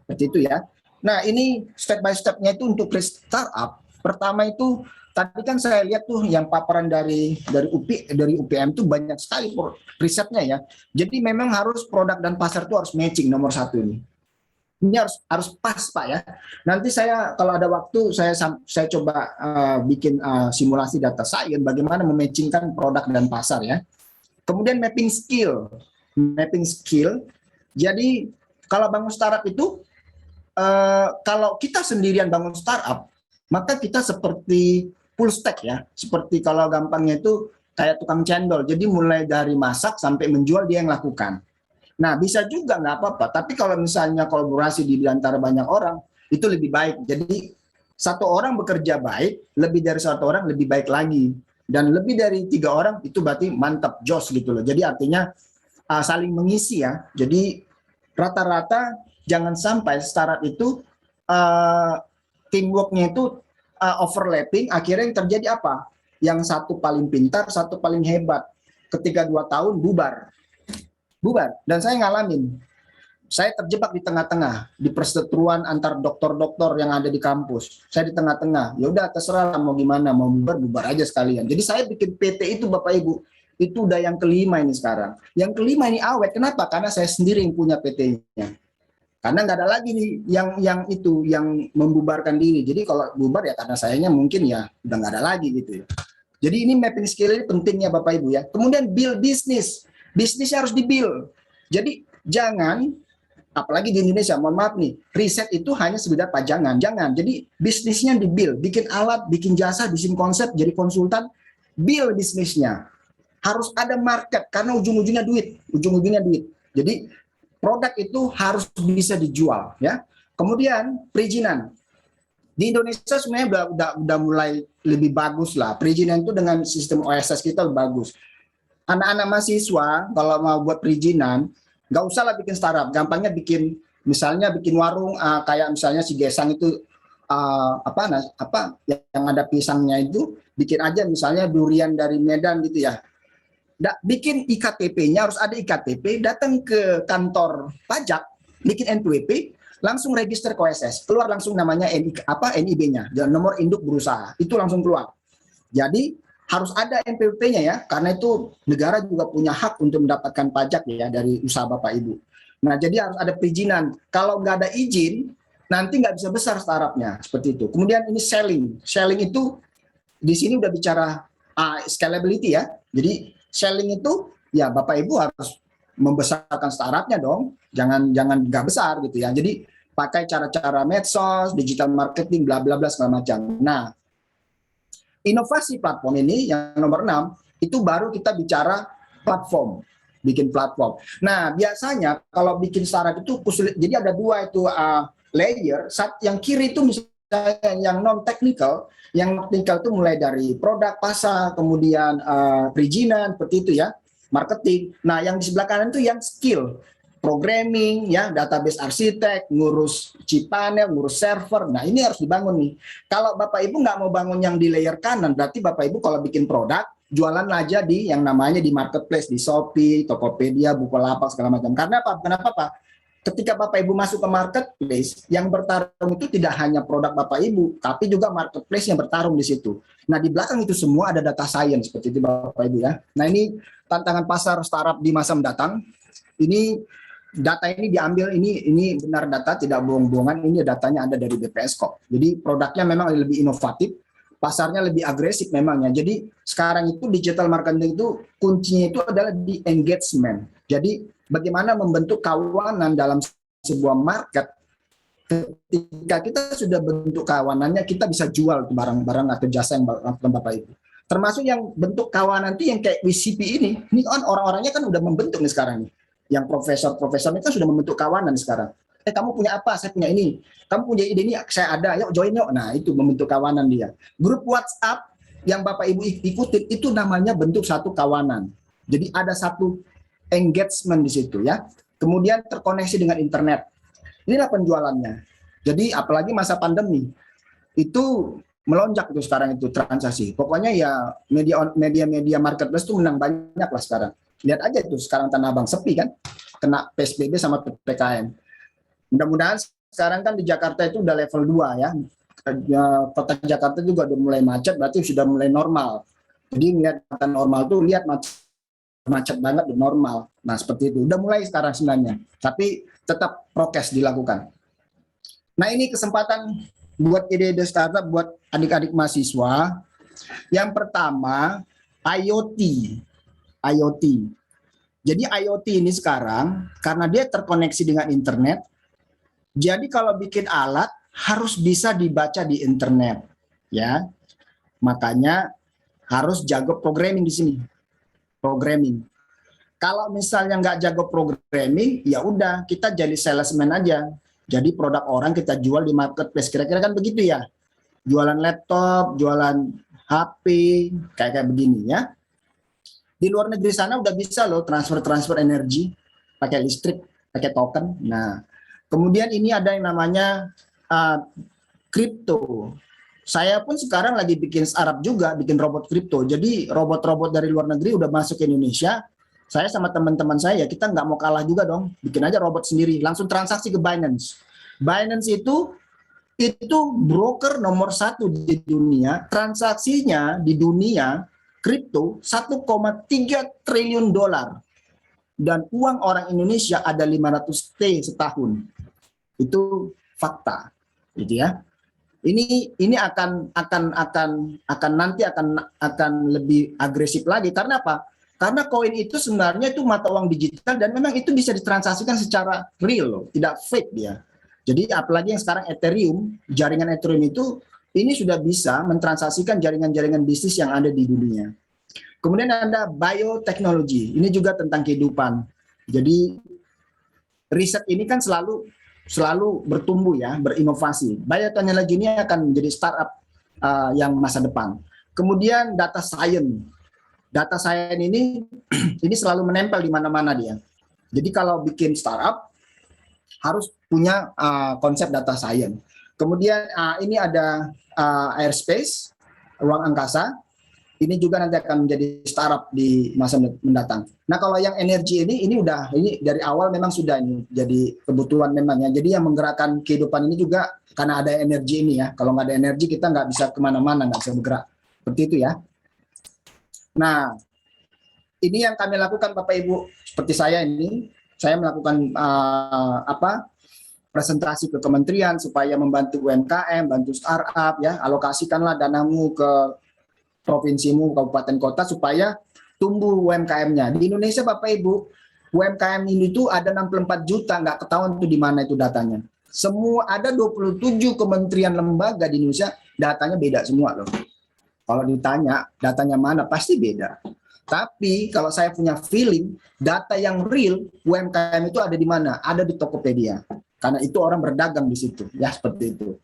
Speaker 6: Seperti itu ya. Nah ini step by step-nya itu untuk startup. Pertama itu tadi kan saya lihat tuh yang paparan dari UPM itu banyak sekali risetnya ya. Jadi memang harus produk dan pasar itu harus matching nomor 1 ini. Ini harus pas Pak ya. Nanti saya kalau ada waktu saya coba bikin simulasi data science bagaimana mematchingkan produk dan pasar ya. Kemudian mapping skill. Jadi kalau bangun startup itu kalau kita sendirian bangun startup, maka kita seperti full stack ya. Seperti kalau gampangnya itu kayak tukang cendol. Jadi mulai dari masak sampai menjual dia yang lakukan. Nah bisa juga nggak apa-apa. Tapi kalau misalnya kolaborasi di antara banyak orang, itu lebih baik. Jadi satu orang bekerja baik, lebih dari satu orang lebih baik lagi. Dan lebih dari 3 orang itu berarti mantap, jos gitu loh. Jadi artinya saling mengisi ya. Jadi rata-rata jangan sampai startup itu teamworknya itu overlapping, akhirnya yang terjadi apa? Yang satu paling pintar, satu paling hebat. Ketika 2 tahun bubar. Dan saya ngalamin. Saya terjebak di tengah-tengah, di perseteruan antar dokter-dokter yang ada di kampus. Saya di tengah-tengah. Ya udah terserah mau gimana, mau bubar aja sekalian. Jadi saya bikin PT itu Bapak Ibu, itu udah yang kelima ini sekarang. Yang kelima ini awet. Kenapa? Karena saya sendiri yang punya PT-nya. Karena nggak ada lagi nih yang membubarkan diri. Jadi kalau bubar ya karena sayanya mungkin ya udah nggak ada lagi gitu ya. Jadi ini mapping skill ini pentingnya Bapak Ibu ya. Kemudian build bisnis. Bisnisnya harus di-build. Jadi jangan, apalagi di Indonesia, mohon maaf nih, riset itu hanya sekedar pajangan. Jangan. Jadi bisnisnya di-build. Bikin alat, bikin jasa, bikin konsep, jadi konsultan, build bisnisnya. Harus ada market, karena ujung-ujungnya duit. Jadi produk itu harus bisa dijual. Ya. Kemudian perizinan. Di Indonesia sebenarnya udah mulai lebih bagus lah. Perizinan itu dengan sistem OSS kita bagus. Anak-anak mahasiswa kalau mau buat perizinan, nggak usah lah bikin startup. Gampangnya bikin warung kayak misalnya si Gesang itu yang ada pisangnya itu, bikin aja misalnya durian dari Medan gitu ya. Bikin IKTP-nya harus ada IKTP, datang ke kantor pajak, bikin NPWP, langsung register ke OSS, keluar langsung namanya NIB-nya, nomor induk berusaha, itu langsung keluar. Jadi harus ada NPWP-nya ya, karena itu negara juga punya hak untuk mendapatkan pajak ya dari usaha Bapak Ibu. Nah, jadi harus ada perizinan. Kalau nggak ada izin, nanti nggak bisa besar startupnya, seperti itu. Kemudian ini selling. Selling itu di sini udah bicara scalability ya. Jadi selling itu ya Bapak Ibu harus membesarkan startupnya dong. Jangan nggak besar gitu ya. Jadi pakai cara-cara medsos, digital marketing, bla bla bla segala macam. Nah, inovasi platform ini yang nomor 6 itu baru kita bicara platform, bikin platform. Nah, biasanya kalau bikin startup itu jadi ada dua itu layer. Yang kiri itu misalnya yang non technical, yang technical itu mulai dari produk, pasar, kemudian perizinan seperti itu ya, marketing. Nah, yang di sebelah kanan itu yang skill, programming, ya, database arsitek, ngurus chip panel, ngurus server. Nah, ini harus dibangun nih. Kalau Bapak Ibu nggak mau bangun yang di layer kanan, berarti Bapak Ibu kalau bikin produk, jualan aja di yang namanya di marketplace, di Shopee, Tokopedia, Bukalapak, segala macam. Karena apa? Kenapa Pak? Ketika Bapak Ibu masuk ke marketplace, yang bertarung itu tidak hanya produk Bapak Ibu, tapi juga marketplace yang bertarung di situ. Nah, di belakang itu semua ada data science, seperti itu Bapak Ibu ya. Nah, ini tantangan pasar startup di masa mendatang. Ini data ini diambil, ini benar data, tidak bohong-bohongan, ini datanya ada dari BPS-Kop. Jadi produknya memang lebih inovatif, pasarnya lebih agresif memangnya. Jadi sekarang itu digital marketing itu kuncinya itu adalah di engagement. Jadi bagaimana membentuk kawanan dalam sebuah market. Ketika kita sudah bentuk kawanannya, kita bisa jual barang-barang atau jasa yang Bapak Ibu. Termasuk yang bentuk kawanan itu yang kayak WCP ini kan orang-orangnya kan udah membentuk nih sekarang nih. Yang profesor ini kan sudah membentuk kawanan sekarang. Kamu punya apa? Saya punya ini. Kamu punya ide ini, saya ada. Yuk join yuk. Nah, itu membentuk kawanan dia. Grup WhatsApp yang Bapak Ibu ikutin itu namanya bentuk satu kawanan. Jadi ada satu engagement di situ ya. Kemudian terkoneksi dengan internet. Inilah penjualannya. Jadi apalagi masa pandemi itu melonjak itu sekarang itu transaksi. Pokoknya ya media marketplace itu menang banyak lah sekarang. Lihat aja itu sekarang Tanah Abang sepi kan, kena PSBB sama PPKM. Mudah-mudahan sekarang kan di Jakarta itu udah level 2 ya. Kota Jakarta juga udah mulai macet, berarti sudah mulai normal. Jadi lihat normal tuh, lihat macet banget udah normal. Nah, seperti itu. Udah mulai sekarang sebenarnya. Tapi tetap prokes dilakukan. Nah, ini kesempatan buat ide-ide startup buat adik-adik mahasiswa. Yang pertama, IoT. Jadi IoT ini sekarang karena dia terkoneksi dengan internet. Jadi kalau bikin alat harus bisa dibaca di internet, ya. Makanya harus jago programming di sini. Programming. Kalau misalnya nggak jago programming, ya udah kita jadi salesman aja. Jadi produk orang kita jual di marketplace. Kira-kira kan begitu ya. Jualan laptop, jualan HP, kayak begini ya. Di luar negeri sana udah bisa loh transfer energi pakai listrik, pakai token. Nah, kemudian ini ada yang namanya kripto. Saya pun sekarang lagi bikin startup juga, bikin robot kripto. Jadi robot-robot dari luar negeri udah masuk ke Indonesia. Saya sama teman-teman saya, kita nggak mau kalah juga dong. Bikin aja robot sendiri, langsung transaksi ke Binance. Binance itu broker nomor 1 di dunia. Transaksinya di dunia kripto 1,3 triliun dolar. Dan uang orang Indonesia ada 500 T setahun. Itu fakta, gitu ya. Ini akan nanti akan lebih agresif lagi. Karena apa? Karena koin itu sebenarnya itu mata uang digital dan memang itu bisa ditransaksikan secara real loh, tidak fake dia. Jadi apalagi yang sekarang Ethereum, jaringan Ethereum itu ini sudah bisa mentransaksikan jaringan-jaringan bisnis yang ada di dunia. Kemudian ada bioteknologi, ini juga tentang kehidupan. Jadi riset ini kan selalu bertumbuh ya, berinovasi. Bioteknologi ini akan menjadi startup yang masa depan. Kemudian data science. Data science ini selalu menempel di mana-mana dia. Jadi kalau bikin startup harus punya konsep data science. Kemudian ini ada airspace, ruang angkasa. ini juga nanti akan menjadi startup di masa mendatang. Nah, kalau yang energi ini dari awal memang sudah ini jadi kebutuhan memang ya. Jadi yang menggerakkan kehidupan ini juga karena ada energi ini ya. Kalau nggak ada energi kita nggak bisa kemana-mana, nggak bisa bergerak. Seperti itu ya. Nah, ini yang kami lakukan Bapak Ibu. Seperti saya melakukan presentasi ke kementerian supaya membantu UMKM, bantu startup ya. Alokasikanlah danamu ke provinsimu, kabupaten kota supaya tumbuh UMKM-nya. Di Indonesia Bapak Ibu, UMKM ini tuh ada 64 juta, nggak ketahuan tuh di mana itu datanya. Semua ada 27 kementerian lembaga di Indonesia, datanya beda semua loh. Kalau ditanya datanya mana pasti beda. Tapi kalau saya punya feeling, data yang real UMKM itu ada di mana? Ada di Tokopedia. Karena itu orang berdagang di situ, ya seperti itu.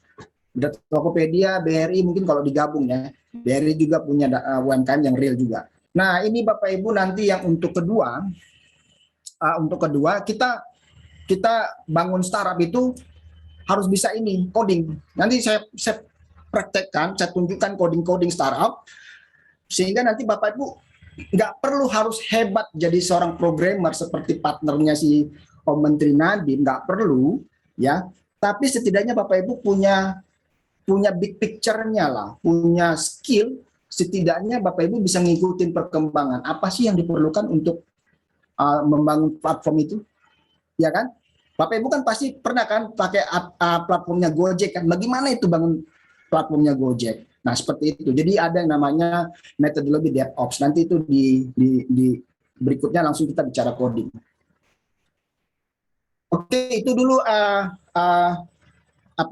Speaker 6: Tokopedia, BRI mungkin kalau digabung ya, BRI juga punya UMKM yang real juga. Nah ini Bapak Ibu nanti yang untuk kedua kita bangun startup itu harus bisa ini coding. Nanti saya praktekkan, saya tunjukkan coding startup sehingga nanti Bapak Ibu nggak perlu harus hebat jadi seorang programmer seperti partnernya si Om Menteri Nadiem, nggak perlu ya. Tapi setidaknya Bapak Ibu punya big picture-nya lah, punya skill, setidaknya Bapak Ibu bisa ngikutin perkembangan. Apa sih yang diperlukan untuk membangun platform itu? Ya kan? Bapak Ibu kan pasti pernah kan pakai platformnya Gojek kan? Bagaimana itu bangun platformnya Gojek? Nah, seperti itu. Jadi ada yang namanya metodologi DevOps. Nanti itu di berikutnya langsung kita bicara coding. Oke, itu dulu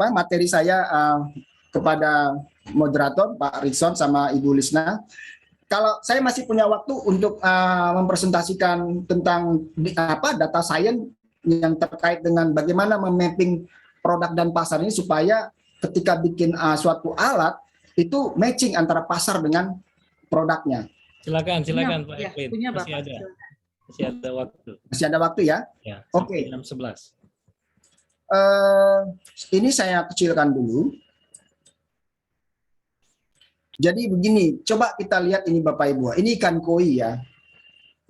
Speaker 6: materi saya kepada moderator Pak Ridson sama Ibu Lisna. Kalau saya masih punya waktu untuk mempresentasikan tentang data science yang terkait dengan bagaimana memapping produk dan pasar ini supaya ketika bikin suatu alat itu matching antara pasar dengan produknya.
Speaker 4: Silakan Pak
Speaker 5: Ya,
Speaker 4: Eklin.
Speaker 5: punya
Speaker 4: Masih
Speaker 5: Bapak.
Speaker 4: ada. Masih ada waktu.
Speaker 6: Masih ada waktu ya?
Speaker 4: Ya,
Speaker 6: Oke.
Speaker 4: sampai jam 11.
Speaker 6: Ini saya kecilkan dulu. Jadi begini, coba kita lihat ini Bapak Ibu. Ini ikan koi ya.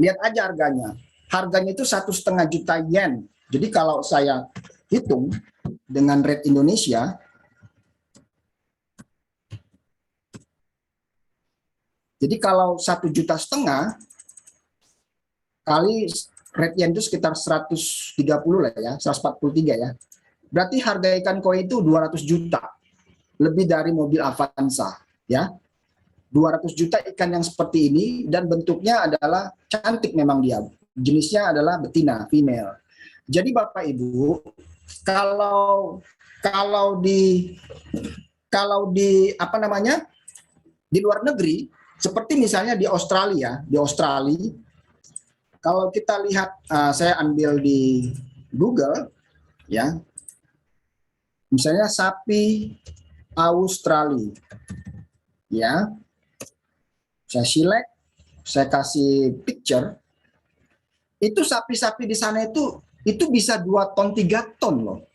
Speaker 6: Lihat aja harganya. Harganya itu 1,5 juta yen. Jadi kalau saya hitung dengan rate Indonesia, jadi kalau 1,5 juta kali rate yen itu sekitar 130 lah ya, 143 ya. Berarti harga ikan koi itu 200 juta. Lebih dari mobil Avanza. Ya, 200 juta ikan yang seperti ini dan bentuknya adalah cantik memang dia. Jenisnya adalah betina, female. Jadi Bapak Ibu, kalau di di luar negeri seperti misalnya di Australia, kalau kita lihat saya ambil di Google ya. Misalnya sapi Australia. Ya. Saya select, saya kasih picture. Itu sapi-sapi di sana itu bisa 2 ton, 3 ton loh.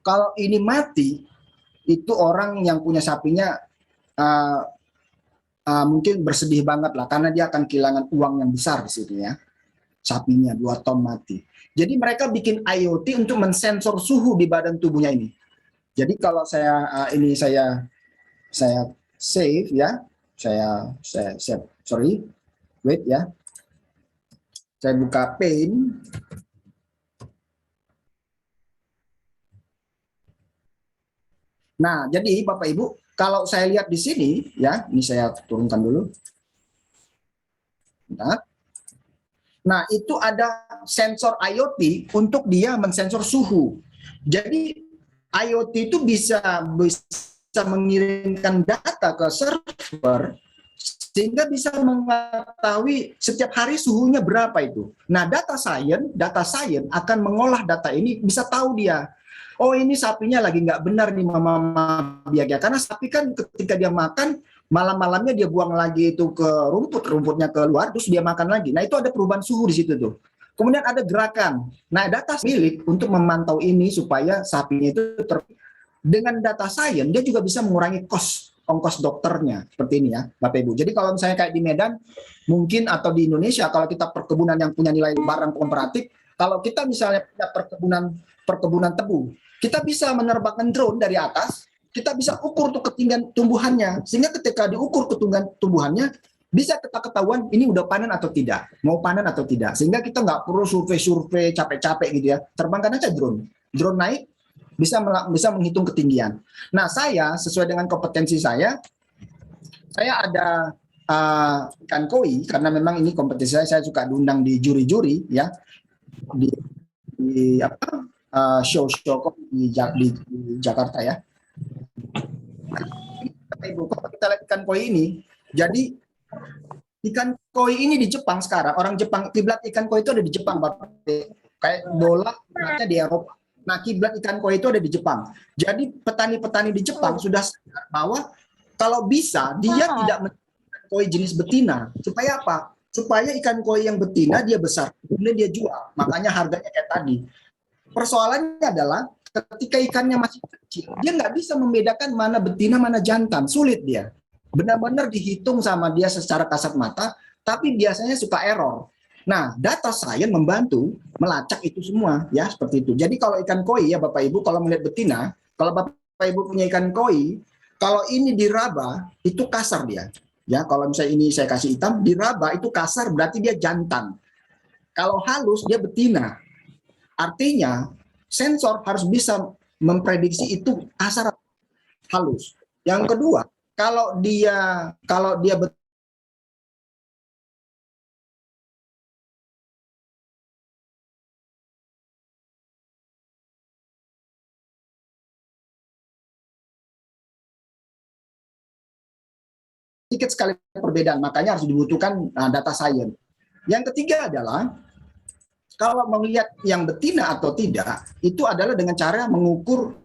Speaker 6: Kalau ini mati, itu orang yang punya sapinya mungkin bersedih banget lah karena dia akan kehilangan uang yang besar di situ ya. Sapinya 2 ton mati. Jadi mereka bikin IoT untuk mensensor suhu di badan tubuhnya ini. Jadi kalau saya save ya. Saya sorry, wait ya. Saya buka Paint. Nah, jadi Bapak Ibu, kalau saya lihat di sini ya, ini saya turunkan dulu. Nah, itu ada sensor IoT untuk dia mensensor suhu. Jadi IoT itu bisa mengirimkan data ke server sehingga bisa mengetahui setiap hari suhunya berapa itu. Nah, data science akan mengolah data ini, bisa tahu dia, oh ini sapinya lagi nggak benar nih mama biaya. Karena sapi kan ketika dia makan, malam-malamnya dia buang lagi itu ke rumputnya keluar, terus dia makan lagi. Nah, itu ada perubahan suhu di situ tuh. Kemudian ada gerakan. Nah, data milik untuk memantau ini supaya sapinya itu dengan data science dia juga bisa mengurangi cost. ongkos dokternya seperti ini ya, Bapak Ibu. Jadi kalau misalnya kayak di Medan mungkin atau di Indonesia kalau kita perkebunan yang punya nilai barang komparatif, kalau kita misalnya punya perkebunan tebu, kita bisa menerbangkan drone dari atas, kita bisa ukur tuh ketinggian tumbuhannya, sehingga ketika diukur ketinggian tumbuhannya bisa ketahuan ini udah panen atau tidak, mau panen atau tidak, sehingga kita nggak perlu survei capek-capek gitu ya, terbangkan aja drone naik bisa menghitung ketinggian. Nah, saya sesuai dengan kompetensi saya ada ikan koi karena memang ini kompetensi saya suka diundang di juri-juri ya di show di Jakarta ya. Ibu, kalau kita lihat ikan koi ini, jadi ikan koi ini di Jepang sekarang, orang Jepang, kiblat ikan koi itu ada di Jepang, Bapak. Kayak bola kiblatnya di Eropa. Nah, kiblat ikan koi itu ada di Jepang. Jadi petani-petani di Jepang sudah sadar bahwa kalau bisa dia tidak menjual koi jenis betina. Supaya apa? Supaya ikan koi yang betina dia besar, kemudian dia jual. Makanya harganya kayak tadi. Persoalannya adalah ketika ikannya masih kecil, dia nggak bisa membedakan mana betina, mana jantan. Sulit dia. Benar-benar dihitung sama dia secara kasat mata, tapi biasanya suka error. Nah, data science membantu melacak itu semua, ya seperti itu. Jadi kalau ikan koi ya Bapak Ibu, kalau melihat betina, kalau Bapak Ibu punya ikan koi, kalau ini diraba itu kasar dia. Ya, kalau misalnya ini saya kasih hitam, diraba itu kasar berarti dia jantan. Kalau halus dia betina. Artinya sensor harus bisa memprediksi itu kasar halus. Yang kedua, kalau dia sedikit sekali perbedaan, makanya harus dibutuhkan data science. Yang ketiga adalah kalau melihat yang betina atau tidak, itu adalah dengan cara mengukur